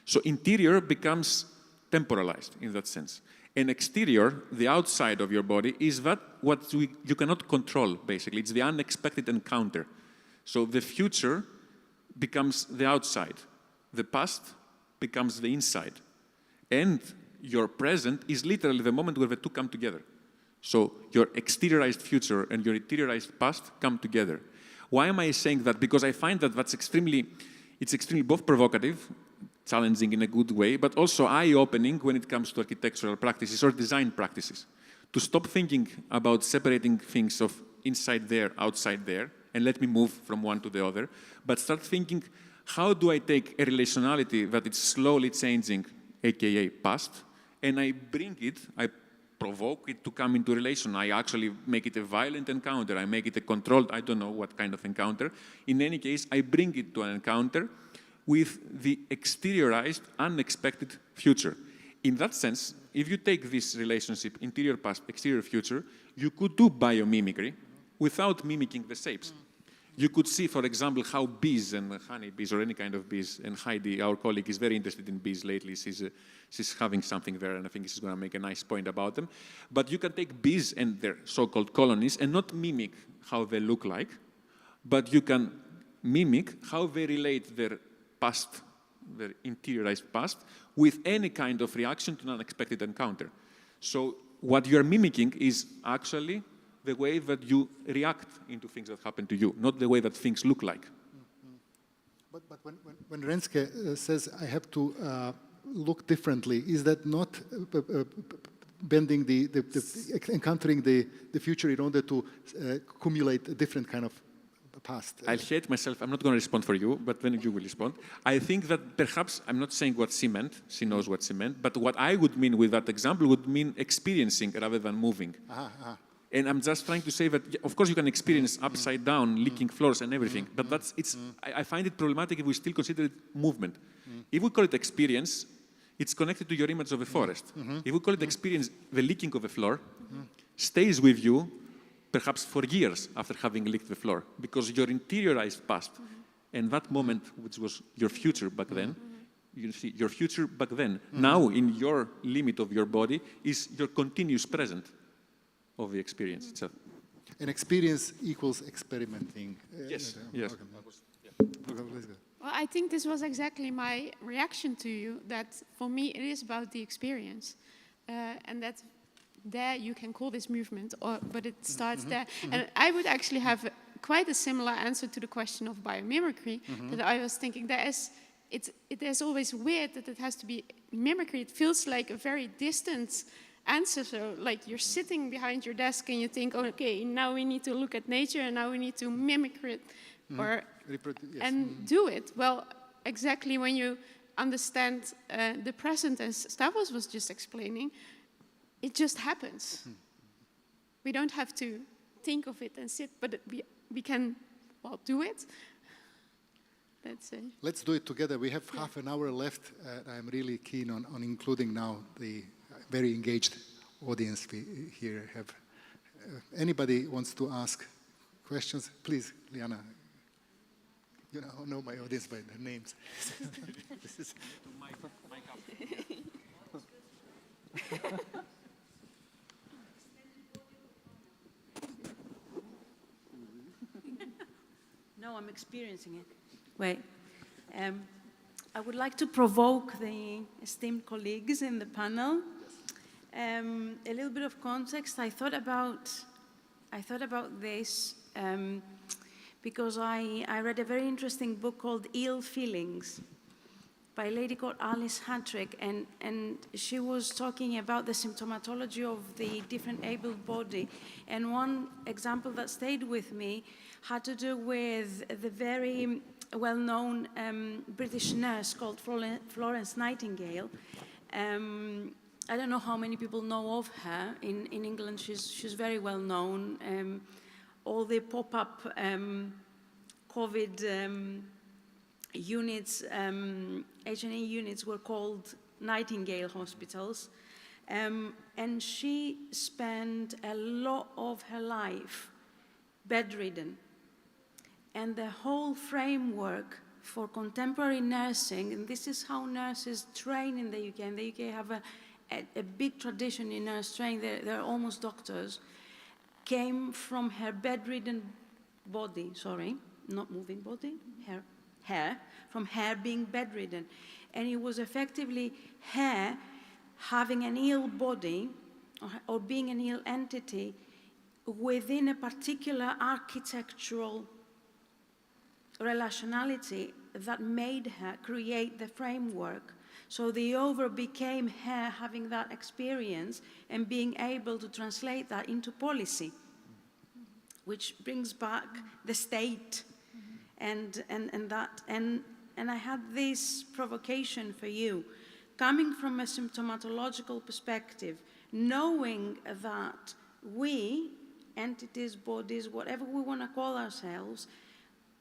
So interior becomes temporalized in that sense. And exterior, the outside of your body, is that what you cannot control, basically. It's the unexpected encounter. So the future becomes the outside. The past becomes the inside. And your present is literally the moment where the two come together. So your exteriorized future and your interiorized past come together. Why am I saying that? Because I find that it's extremely both provocative, challenging in a good way, but also eye-opening when it comes to architectural practices or design practices. To stop thinking about separating things of inside there, outside there, and let me move from one to the other, but start thinking how do I take a relationality that is slowly changing, aka past, and I bring it, I provoke it to come into relation. I actually make it a violent encounter. I make it a controlled, I don't know what kind of encounter. In any case, I bring it to an encounter with the exteriorized, unexpected future. In that sense, if you take this relationship, interior past, exterior future, you could do biomimicry without mimicking the shapes. You could see, for example, how bees and honeybees or any kind of bees, and Heidi, our colleague, is very interested in bees lately. She's having something there, and I think she's going to make a nice point about them. But you can take bees and their so-called colonies and not mimic how they look like, but you can mimic how they relate their past, their interiorized past, with any kind of reaction to an unexpected encounter. So what you're mimicking is actually the way that you react into things that happen to you, not the way that things look like. But when Renske says, I have to look differently, is that not bending encountering the future in order to accumulate a different kind of past? I'll hate myself. I'm not going to respond for you, but then you will respond. I think that perhaps I'm not saying what she meant. She knows what she meant. But what I would mean with that example would mean experiencing rather than moving. And I'm just trying to say that, of course, you can experience upside down, leaking floors and everything. But I find it problematic if we still consider it movement. If we call it experience, it's connected to your image of a forest. If we call it experience, the leaking of a floor stays with you perhaps for years after having leaked the floor, because your interiorized past and that moment, which was your future back then, you see, your future back then, now in your limit of your body, is your continuous present of the experience itself. And experience equals experimenting. Yes, yes. Well, I think this was exactly my reaction to you, that for me it is about the experience. And that there you can call this movement, but it starts there. And I would actually have quite a similar answer to the question of biomimicry, that I was thinking it is always weird that it has to be mimicry. It feels like a very distant answer. So like you're sitting behind your desk and you think, oh, okay, now we need to look at nature and now we need to mimic it and do it. Well, exactly when you understand the present, as Stavros was just explaining, it just happens. We don't have to think of it and sit, but we can, well, do it. That's it. Let's do it together. We have half an hour left. I'm really keen on including now the very engaged audience we here have. Anybody wants to ask questions? Please, Liana. You know my audience by their names. This is No, I'm experiencing it. Wait. I would like to provoke the esteemed colleagues in the panel. A little bit of context. I thought about this because I read a very interesting book called Ill Feelings by a lady called Alice Hattrick, and she was talking about the symptomatology of the different able body. And one example that stayed with me had to do with the very well-known British nurse called Florence Nightingale. I don't know how many people know of her. In England, she's very well known. All the pop-up COVID units, H&E units were called Nightingale hospitals. And she spent a lot of her life bedridden. And the whole framework for contemporary nursing, and this is how nurses train in the UK. In the UK have a big tradition in nurse training. They're almost doctors. Came from her bedridden body, sorry, not moving body, hair, from hair being bedridden. And it was effectively hair having an ill body or being an ill entity within a particular architectural relationality that made her create the framework. So the over became her having that experience and being able to translate that into policy, which brings back the state and and I had this provocation for you. Coming from a symptomatological perspective, knowing that we, entities, bodies, whatever we want to call ourselves,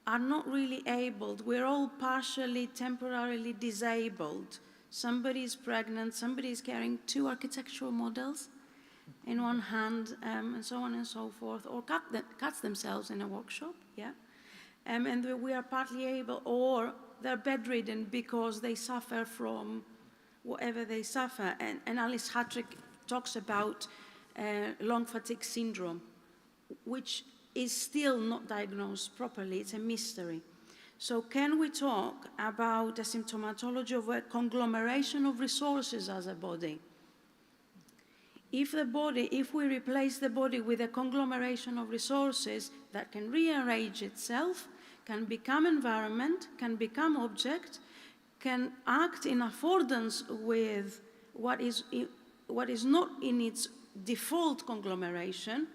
are not really able, we're all partially, temporarily disabled. Somebody is pregnant, somebody is carrying 2 architectural models in one hand, and so on and so forth, or cuts themselves in a workshop, yeah? And we are partly able, or they're bedridden because they suffer from whatever they suffer. And Alice Hattrick talks about long fatigue syndrome, which is still not diagnosed properly. It's a mystery. So can we talk about a symptomatology of a conglomeration of resources as a body? If we replace the body with a conglomeration of resources that can rearrange itself, can become environment, can become object, can act in affordance with what is not in its default conglomeration,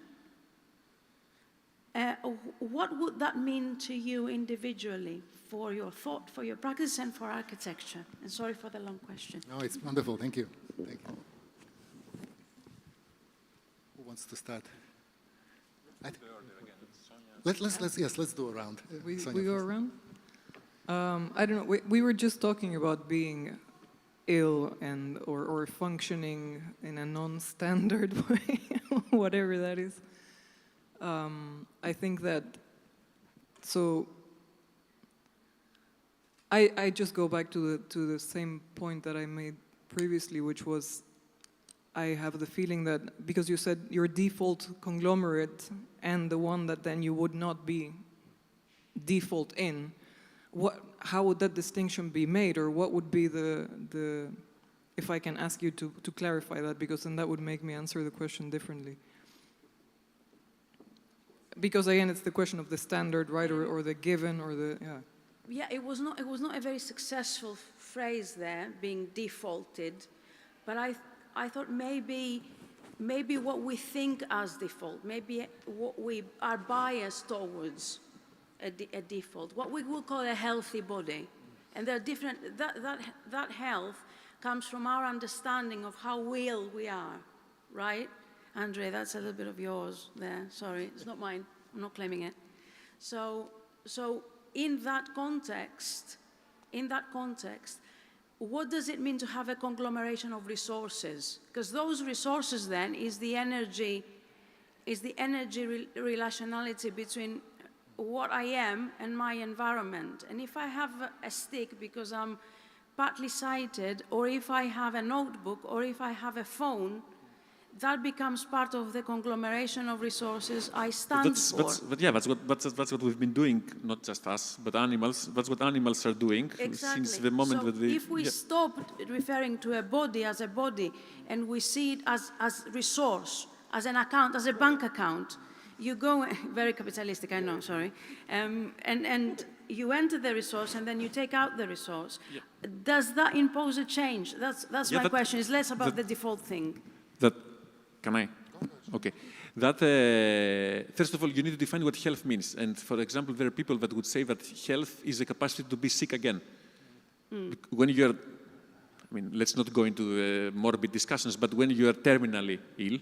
what would that mean to you individually for your thought, for your practice, and for architecture? And sorry for the long question. No, it's wonderful. Thank you. Thank you. Who wants to start? Let's do a round. We Sonia go first. around? I don't know, we were just talking about being ill and or functioning in a non-standard way, whatever that is. I think that, so I just go back to the same point that I made previously, which was I have the feeling that, because you said your default conglomerate and the one that then you would not be default in, how would that distinction be made, or what would be the if I can ask you to clarify that, because then that would make me answer the question differently. Because again, it's the question of the standard, right, or the given, or the, yeah. Yeah, it was not a very successful phrase there, being defaulted, but I thought maybe what we think as default, maybe what we are biased towards a default, what we will call a healthy body. And there are different, that health comes from our understanding of how ill we are, right? Andre, that's a little bit of yours there. Sorry, it's not mine. I'm not claiming it. So in that context, what does it mean to have a conglomeration of resources? Because those resources then is the energy relationality between what I am and my environment. And if I have a stick because I'm partly sighted, or if I have a notebook, or if I have a phone, that becomes part of the conglomeration of resources I stand for. That's what we've been doing, not just us, but animals. That's what animals are doing since the moment that they... If we stop referring to a body as a body, and we see it as resource, as an account, as a bank account, you go, very capitalistic, I know, sorry, and you enter the resource and then you take out the resource. Yeah. Does that impose a change? That's my question. It's less about the default thing. Can I? Okay. First of all, you need to define what health means. And for example, there are people that would say that health is the capacity to be sick again. When you're, let's not go into morbid discussions, but when you are terminally ill,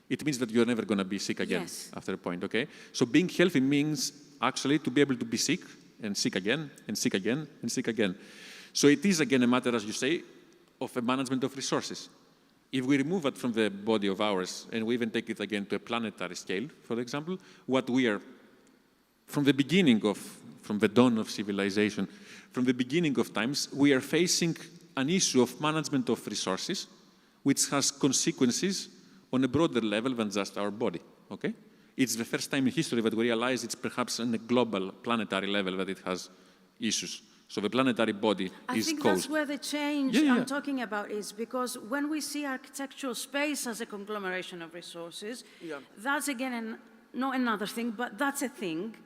it means that you're never going to be sick again after a point, okay? So being healthy means actually to be able to be sick and sick again and sick again and sick again. So it is again a matter, as you say, of a management of resources. If we remove that from the body of ours and we even take it again to a planetary scale, for example, what we are, from the dawn of civilization, from the beginning of times, we are facing an issue of management of resources, which has consequences on a broader level than just our body, okay? It's the first time in history that we realize it's perhaps on a global, planetary level that it has issues. So the planetary body is I think caused. that's where the change I'm talking about is, because when we see architectural space as a conglomeration of resources, that's again not another thing, but that's a thing.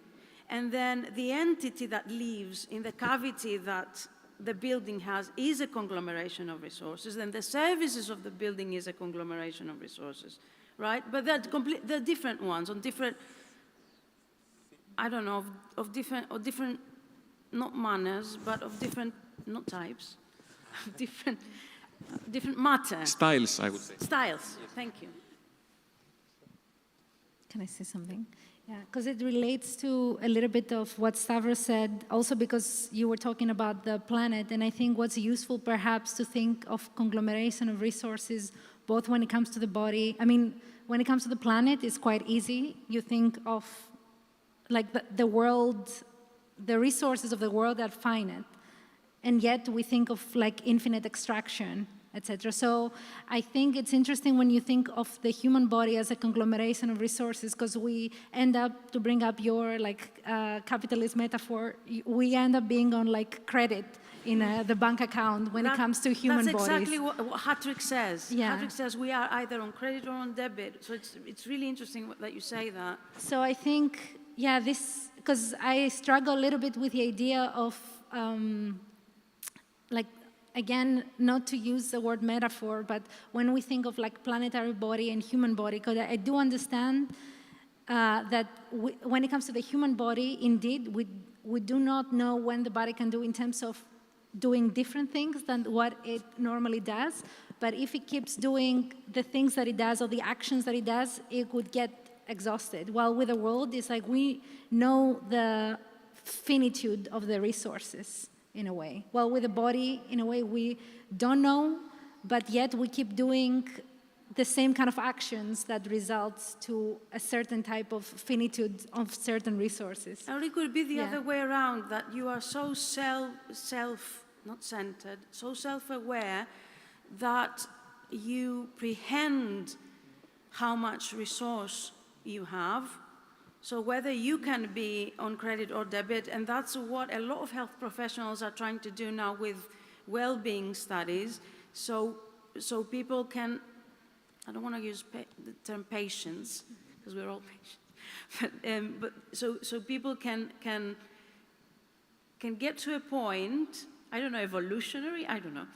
And then the entity that lives in the cavity that the building has is a conglomeration of resources, and the services of the building is a conglomeration of resources, right? But they're different ones on different, I don't know, of different not manners, but of different, not types, different matter. Styles, I would say. Styles, thank you. Can I say something? Yeah, because it relates to a little bit of what Stavros said, also because you were talking about the planet, and I think what's useful perhaps to think of conglomeration of resources, both when it comes to the body. I mean, when it comes to the planet, it's quite easy. You think of like the world, the resources of the world are finite, and yet we think of like infinite extraction, etc. So I think it's interesting when you think of the human body as a conglomeration of resources, because we end up, to bring up your like capitalist metaphor, we end up being on like credit in the bank account when it comes to human bodies. That's exactly what Hattrick says. Yeah. Hattrick says we are either on credit or on debit. So it's really interesting that you say that. So I think, yeah, this, because I struggle a little bit with the idea of like, again, not to use the word metaphor, but when we think of like planetary body and human body, because I do understand that when it comes to the human body, indeed, we do not know when the body can do in terms of doing different things than what it normally does. But if it keeps doing the things that it does or the actions that it does, it would get exhausted. While with the world, it's like we know the finitude of the resources in a way. Well, with the body, in a way, we don't know, but yet we keep doing the same kind of actions that results to a certain type of finitude of certain resources. Or it could be the other way around, that you are so not centered, so self-aware that you prehend how much resource you have. So whether you can be on credit or debit, and that's what a lot of health professionals are trying to do now with well-being studies, so people can, I don't want to use the term patience, because we're all patient, but so people can get to a point, I don't know, evolutionary, I don't know,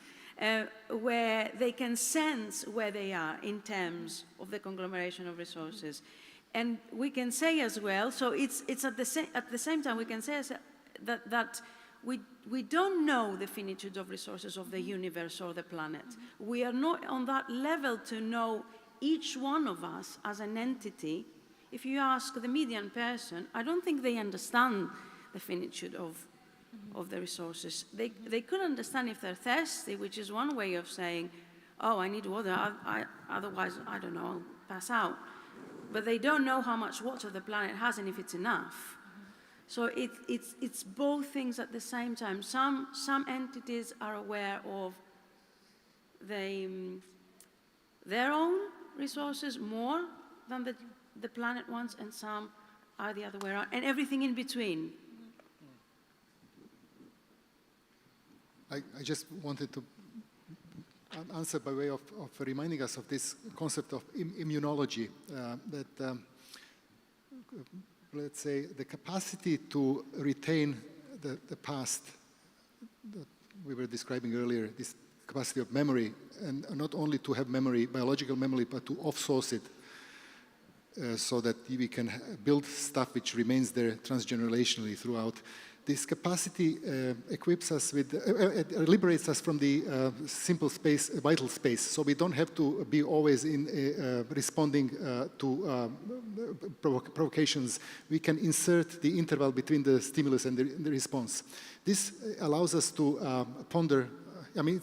where they can sense where they are in terms of the conglomeration of resources. And we can say as well, so it's at the same time we can say that we don't know the finitude of resources of the universe or the planet. We are not on that level to know each one of us as an entity. If you ask the median person, I don't think they understand the finitude of the resources. They could understand if they're thirsty, which is one way of saying, oh, I need water, otherwise, I don't know, I'll pass out. But they don't know how much water the planet has and if it's enough. So it's both things at the same time. Some entities are aware of their own resources more than the planet wants, and some are the other way around, and everything in between. I just wanted to answer by way of reminding us of this concept of immunology, that, let's say, the capacity to retain the past that we were describing earlier, this capacity of memory, and not only to have memory, biological memory, but to offsource it so that we can build stuff which remains there transgenerationally throughout. This capacity equips us with, liberates us from the simple space, vital space, so we don't have to be always in responding to provocations. We can insert the interval between the stimulus and the response. This allows us to ponder. I mean,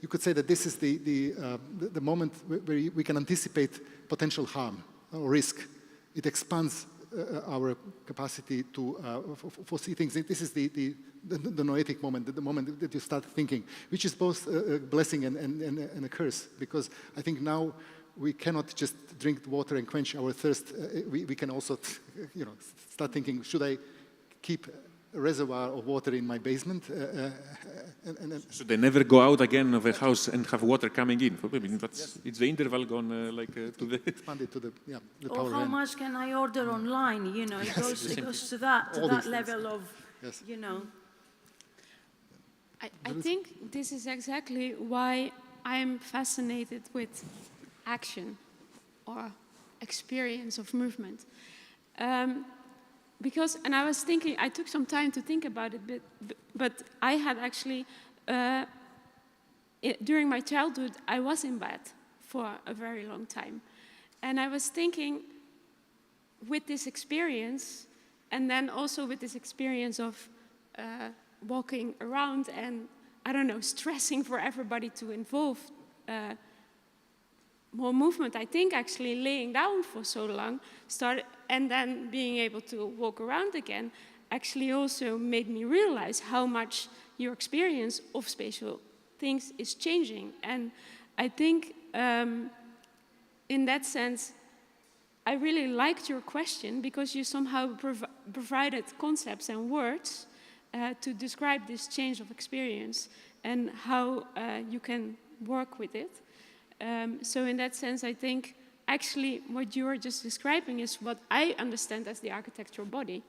you could say that this is the moment where we can anticipate potential harm or risk. It expands our capacity to foresee things. This is the noetic moment, the moment that you start thinking, which is both a blessing and a curse, because I think now we cannot just drink water and quench our thirst. We can also, start thinking, should I keep a reservoir of water in my basement? Should they never go out again of a house and have water coming in? I mean, it's the interval gone to the... Expanded to the power Or how end. much can I order online? It goes to that level of, I think this is exactly why I'm fascinated with action or experience of movement. because, and I was thinking, I took some time to think about it, but I had actually, during my childhood, I was in bed for a very long time. And I was thinking, with this experience, and then also with this experience of walking around and, I don't know, stressing for everybody to involve more movement, I think actually laying down for so long, and then being able to walk around again, actually also made me realize how much your experience of spatial things is changing. And I think in that sense, I really liked your question because you somehow provided concepts and words to describe this change of experience and how you can work with it. So in that sense, I think actually what you were just describing is what I understand as the architectural body,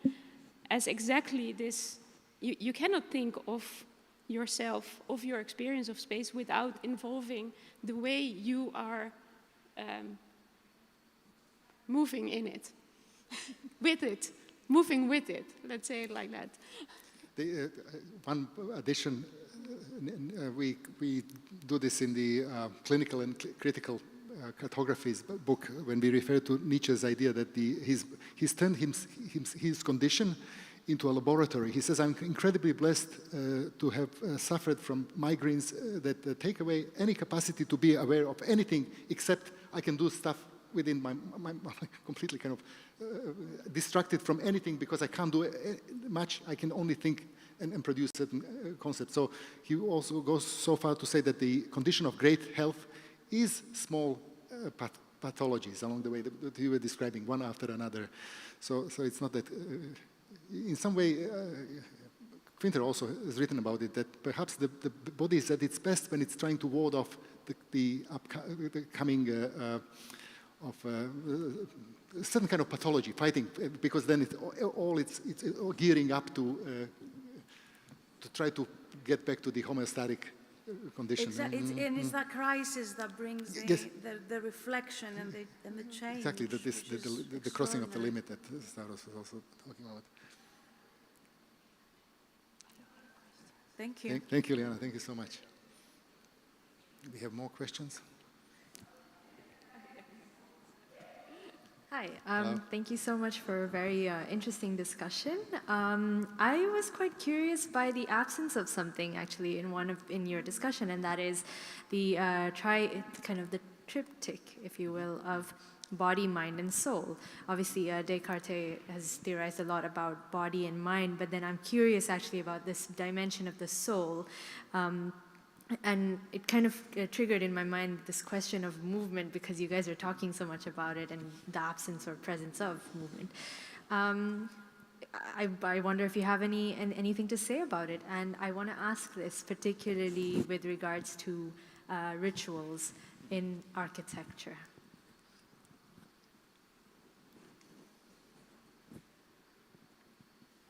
as exactly this. You cannot think of yourself, of your experience of space without involving the way you are moving in it, with it, moving with it. Let's say it like that. One addition, we do this in the clinical and critical cartographies book when we refer to Nietzsche's idea that he's turned his condition into a laboratory. He says, I'm incredibly blessed to have suffered from migraines that take away any capacity to be aware of anything except I can do stuff within my completely kind of distracted from anything because I can't do much. I can only think and produce certain concepts. So he also goes so far to say that the condition of great health is small pathologies along the way that you were describing, one after another. So it's not that, in some way, Quinter also has written about it, that perhaps the body is at its best when it's trying to ward off the coming of certain kind of pathology, fighting, because then it's all gearing up to try to get back to the homeostatic condition. Exactly, and it's that crisis that brings the reflection and the change. Exactly, the crossing of the limit that Stavros was also talking about. Thank you. Thank you, Liana. Thank you so much. Do we have more questions? Hi, thank you so much for a very interesting discussion. I was quite curious by the absence of something actually in your discussion, and that is the kind of the triptych, if you will, of body, mind, and soul. Obviously, Descartes has theorized a lot about body and mind, but then I'm curious actually about this dimension of the soul. And it kind of triggered in my mind this question of movement because you guys are talking so much about it and the absence or presence of movement. I wonder if you have anything to say about it. And I want to ask this particularly with regards to rituals in architecture.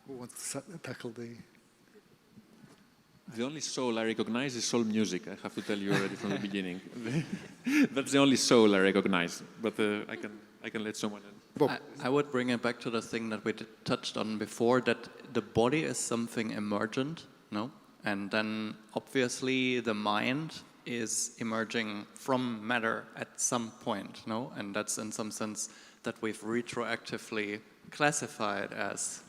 Who wants to tackle the... The only soul I recognize is soul music. I have to tell you already from the beginning. That's the only soul I recognize. But I can let someone else. I would bring it back to the thing that we touched on before, that the body is something emergent, no? And then obviously the mind is emerging from matter at some point, no? And that's in some sense that we've retroactively classified as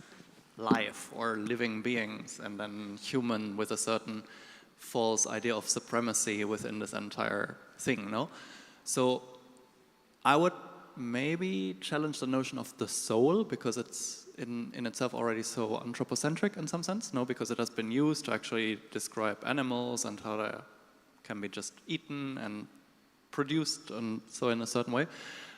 life or living beings, and then human with a certain false idea of supremacy within this entire thing, no? So I would maybe challenge the notion of the soul, because it's in itself already so anthropocentric in some sense, no? Because it has been used to actually describe animals and how they can be just eaten and produced and so in a certain way.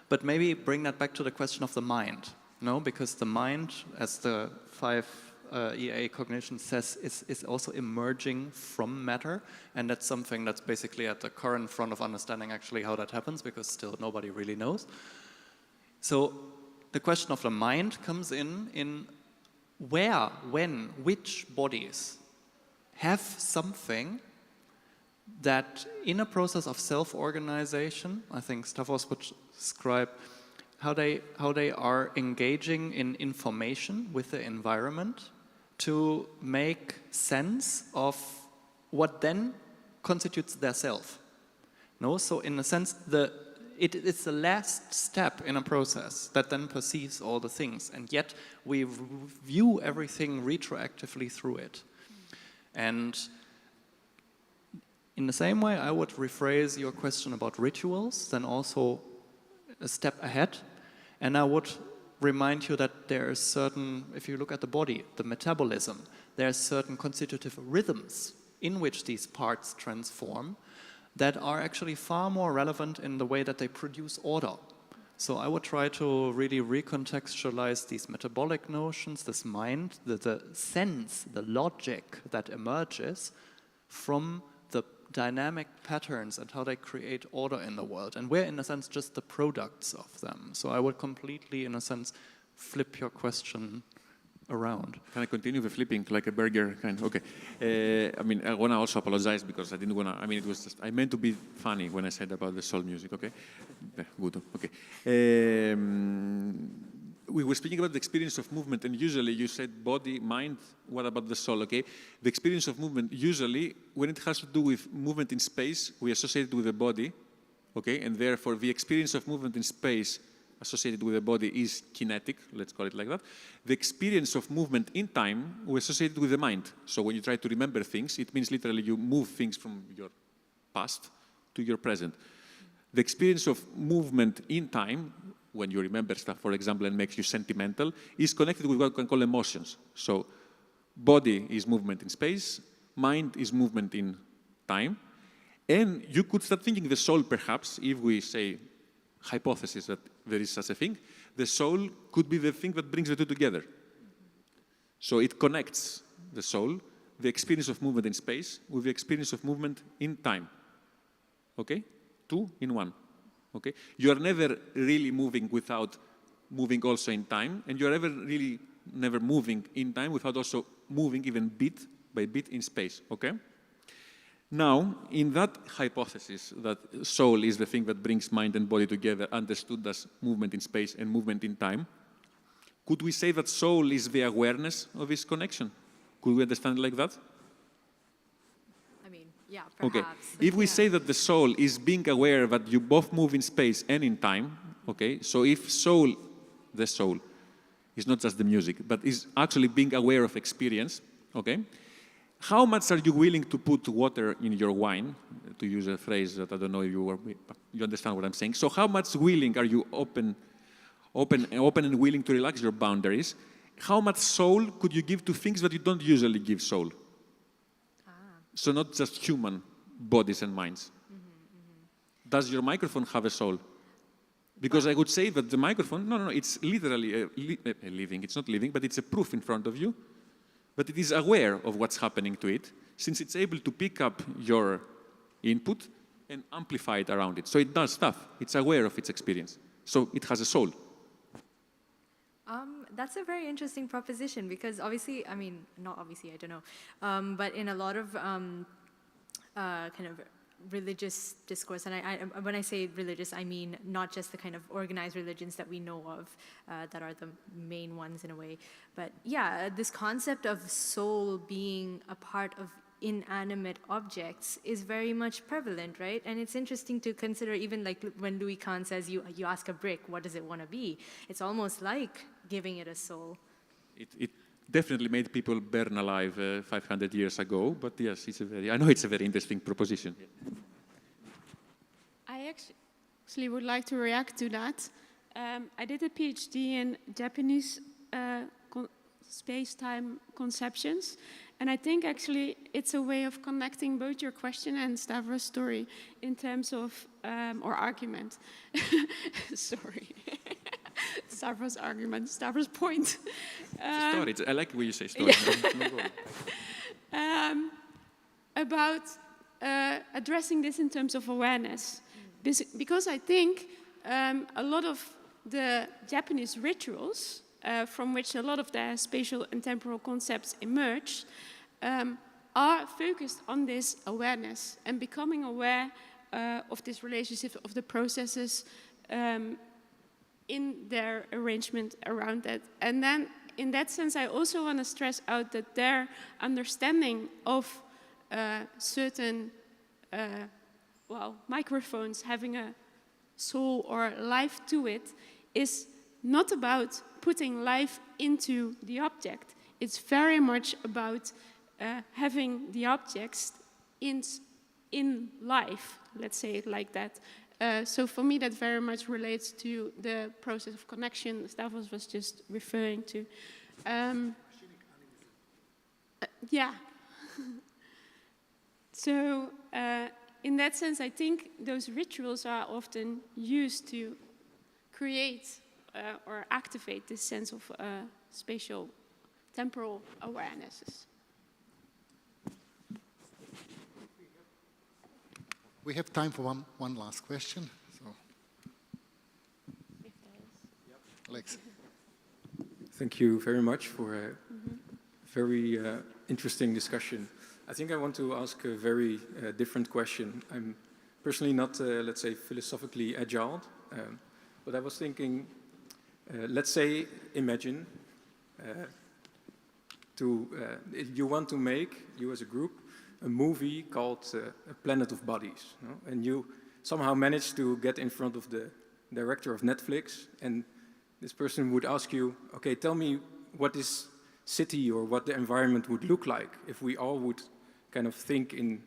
But maybe bring that back to the question of the mind. No, because the mind, as the 5EA cognition says, is also emerging from matter, and that's something that's basically at the current front of understanding actually how that happens, because still nobody really knows. So the question of the mind comes in where, when, which bodies have something that in a process of self-organization, I think Stavros would describe how they are engaging in information with the environment to make sense of what then constitutes their self. No, so in a sense, it's the last step in a process that then perceives all the things, and yet we view everything retroactively through it. And in the same way, I would rephrase your question about rituals, then also a step ahead, and I would remind you that there are certain, if you look at the body, the metabolism, there are certain constitutive rhythms in which these parts transform that are actually far more relevant in the way that they produce order. So I would try to really recontextualize these metabolic notions, this mind, the sense, the logic that emerges from the dynamic patterns and how they create order in the world. And we're, in a sense, just the products of them. So I would completely, in a sense, flip your question around. Can I continue the flipping like a burger kind? Okay. I mean, I want to also apologize because I didn't want to. I mean, it was just, I meant to be funny when I said about the soul music. Okay. Good. Okay. We were speaking about the experience of movement, and usually you said body, mind. What about the soul? Okay. The experience of movement, usually, when it has to do with movement in space, we associate it with the body. Okay. And therefore, the experience of movement in space associated with the body is kinetic, let's call it like that. The experience of movement in time we associated with the mind. So when you try to remember things, it means literally you move things from your past to your present. The experience of movement in time, when you remember stuff, for example, and makes you sentimental, is connected with what we can call emotions. So body is movement in space, mind is movement in time, and you could start thinking the soul, perhaps, if we say hypothesis that there is such a thing, the soul could be the thing that brings the two together. So it connects the soul, the experience of movement in space, with the experience of movement in time. Okay? Two in one. Okay? You are never really moving without moving also in time, and you are never moving in time without also moving even bit by bit in space. Okay? Now, in that hypothesis that soul is the thing that brings mind and body together, understood as movement in space and movement in time, could we say that soul is the awareness of this connection? Could we understand it like that? I mean, yeah, perhaps. Okay. If we say that the soul is being aware that you both move in space and in time, okay, so if soul, the soul, is not just the music, but is actually being aware of experience, okay, how much are you willing to put water in your wine, to use a phrase that I don't know if you understand what I'm saying. So how much willing are you open and willing to relax your boundaries? How much soul could you give to things that you don't usually give soul? So not just human bodies and minds. Does your microphone have a soul? Because I would say that the microphone, no, it's literally a living. It's not living, but it's a proof in front of you. But it is aware of what's happening to it, since it's able to pick up your input and amplify it around it. So it does stuff. It's aware of its experience. So it has a soul. That's a very interesting proposition because obviously, I mean, not obviously, I don't know, but in a lot of kind of religious discourse, and when I say religious, I mean not just the kind of organized religions that we know of, that are the main ones in a way, but yeah, this concept of soul being a part of inanimate objects is very much prevalent, right? And it's interesting to consider, even like when Louis Kahn says, you ask a brick, what does it want to be? It's almost like giving it a soul. It definitely made people burn alive 500 years ago, but yes, I know it's a very interesting proposition. I actually would like to react to that. I did a PhD in Japanese space-time conceptions, and I think actually it's a way of connecting both your question and Stavros' story in terms of, or argument. Sorry. Stavros' argument, Stavros' point. Story. I like when you say story. Yeah. About addressing this in terms of awareness. Because I think a lot of the Japanese rituals, from which a lot of their spatial and temporal concepts emerge, are focused on this awareness and becoming aware of this relationship, of the processes in their arrangement around that. And then in that sense, I also want to stress out that their understanding of certain microphones having a soul or life to it is not about putting life into the object. It's very much about having the objects in life, let's say it like that. So for me, that very much relates to the process of connection Stavros was just referring to. Yeah. So in that sense, I think those rituals are often used to create or activate this sense of spatial temporal awarenesses. We have time for one last question. So, Alex. Thank you very much for a very interesting discussion. I think I want to ask a very different question. I'm personally not, let's say, philosophically agile, but I was thinking, let's say, imagine you want to make, you as a group, a movie called A Planet of Bodies. You know? And you somehow managed to get in front of the director of Netflix, and this person would ask you, okay, tell me what this city or what the environment would look like if we all would kind of think in,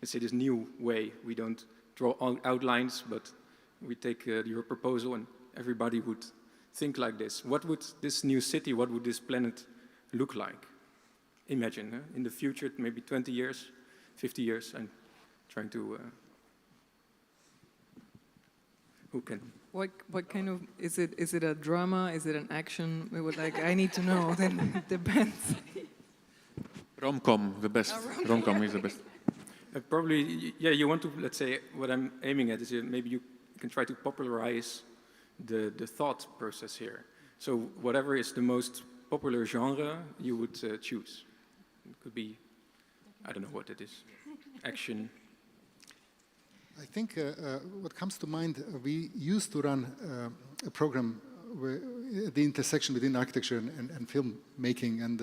let's say, this new way. We don't draw outlines, but we take your proposal and everybody would think like this. What would this new city, what would this planet look like? Imagine, in the future, maybe 20 years, 50 years, I'm trying to, who can? What kind of, is it a drama, is it an action? We would like, I need to know, then it depends. Rom-com, the best. Rom-com is the best. Probably, yeah, you want to, let's say, what I'm aiming at is maybe you can try to popularize the thought process here. So whatever is the most popular genre, you would choose. It could be, I don't know what it is, action. I think what comes to mind, we used to run a program where the intersection between architecture and filmmaking, and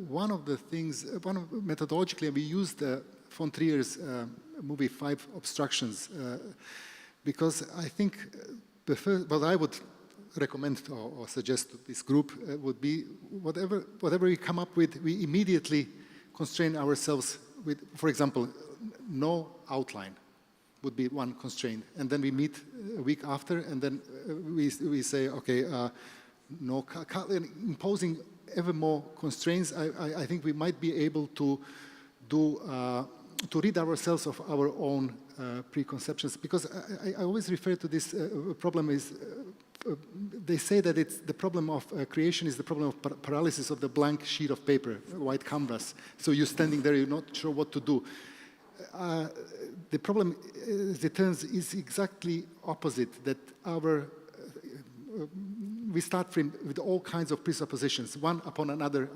one of the things, methodologically, we used von Trier's movie Five Obstructions, because I think what I would recommend or suggest to this group would be whatever we come up with, we immediately constrain ourselves with, for example, no outline would be one constraint, and then we meet a week after, and then we say, okay, no, imposing ever more constraints. I think we might be able to rid ourselves of our own preconceptions, because I always refer to this problem is. They say that it's the problem of creation is the problem of paralysis of the blank sheet of paper, white canvas. So you're standing there, you're not sure what to do. The problem, as it turns, is exactly opposite, that we start with all kinds of presuppositions, one upon another,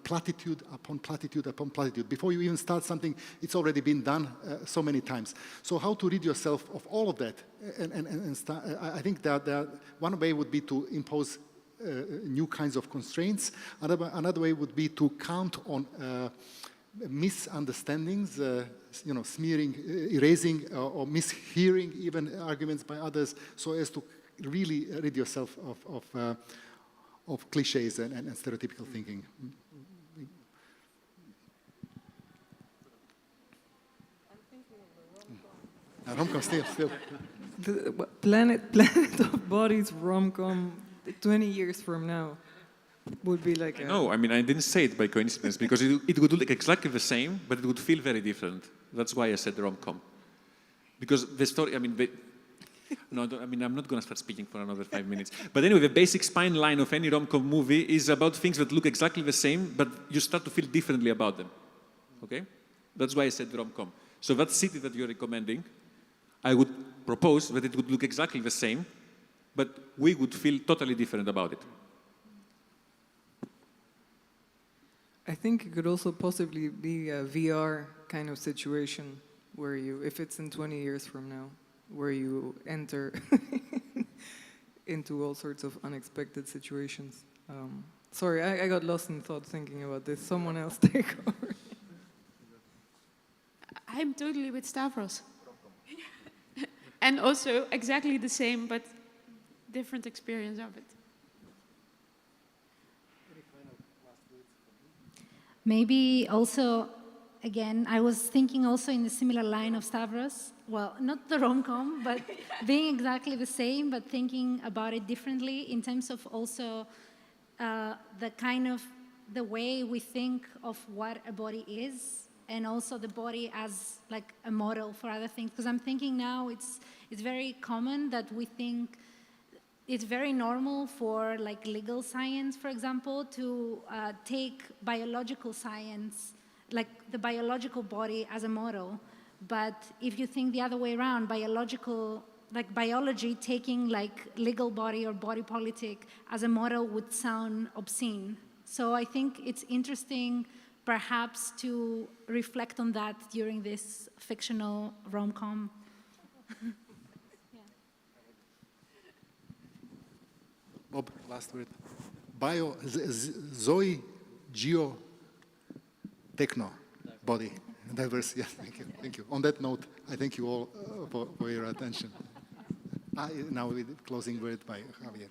platitude upon platitude upon platitude. Before you even start something, it's already been done so many times. So how to rid yourself of all of that? And start, I think that one way would be to impose new kinds of constraints. Another way would be to count on misunderstandings, smearing, erasing, or mishearing even arguments by others, so as to really rid yourself of cliches and stereotypical thinking. Rom-com still. The Planet of Bodies rom-com 20 years from now would be like No, I mean, I didn't say it by coincidence, because it would look exactly the same, but it would feel very different. That's why I said rom-com. Because the story, I mean, I'm not going to start speaking for another 5 minutes. But anyway, the basic spine line of any rom-com movie is about things that look exactly the same, but you start to feel differently about them. Okay? That's why I said rom-com. So that city that you're recommending, I would propose that it would look exactly the same, but we would feel totally different about it. I think it could also possibly be a VR kind of situation where you, if it's in 20 years from now, where you enter into all sorts of unexpected situations. Sorry, I got lost in thought thinking about this. Someone else take over. I'm totally with Stavros. And also exactly the same, but different experience of it. Maybe also, again, I was thinking also in the similar line of Stavros. Well, not the rom-com, but being exactly the same, but thinking about it differently in terms of also the way we think of what a body is, and also the body as like a model for other things. Because I'm thinking now it's very common that we think it's very normal for like legal science, for example, to take biological science, like the biological body as a model. But if you think the other way around, biology taking like legal body or body politic as a model would sound obscene. So I think it's interesting perhaps to reflect on that during this fictional rom-com. Bob, last word. Zoe, geo, techno, body, diverse. Yes, thank you. Thank you. On that note, I thank you all for your attention. Now with the closing word by Javier.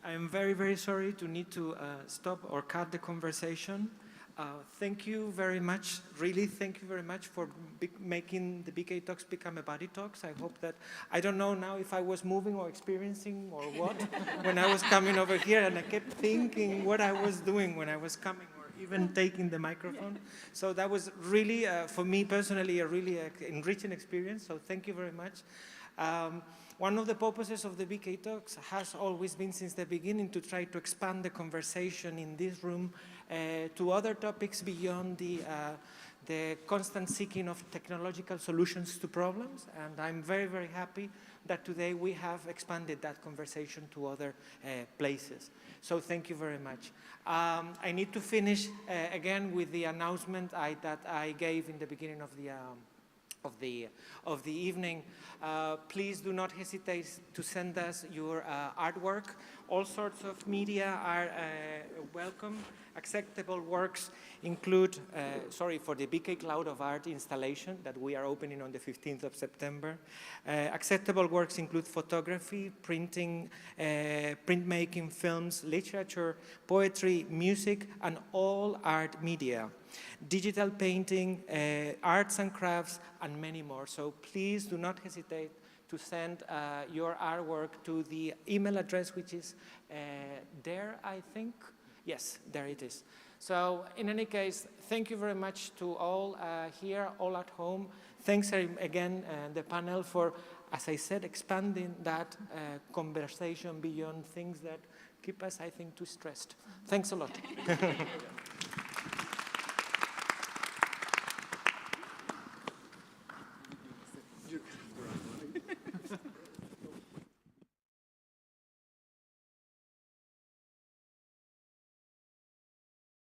I am very, very sorry to need to stop or cut the conversation. Thank you very much, really thank you very much for making the BK Talks become a body talks. I hope that, I don't know now if I was moving or experiencing or what when I was coming over here, and I kept thinking what I was doing when I was coming or even taking the microphone. So that was really, for me personally, a really enriching experience, so thank you very much. One of the purposes of the BK Talks has always been since the beginning to try to expand the conversation in this room to other topics beyond the constant seeking of technological solutions to problems. And I'm very, very happy that today we have expanded that conversation to other places. So thank you very much. I need to finish again with the announcement that I gave in the beginning of the evening. Please do not hesitate to send us your artwork. All sorts of media are welcome. Acceptable works include, for the BK Cloud of Art installation that we are opening on the 15th of September. Acceptable works include photography, printing, printmaking, films, literature, poetry, music, and all art media. Digital painting, arts and crafts, and many more. So please do not hesitate to send your artwork to the email address, which is there, I think. Yes, there it is. So in any case, thank you very much to all here, all at home. Thanks again, the panel, for, as I said, expanding that conversation beyond things that keep us, I think, too stressed. Thanks a lot.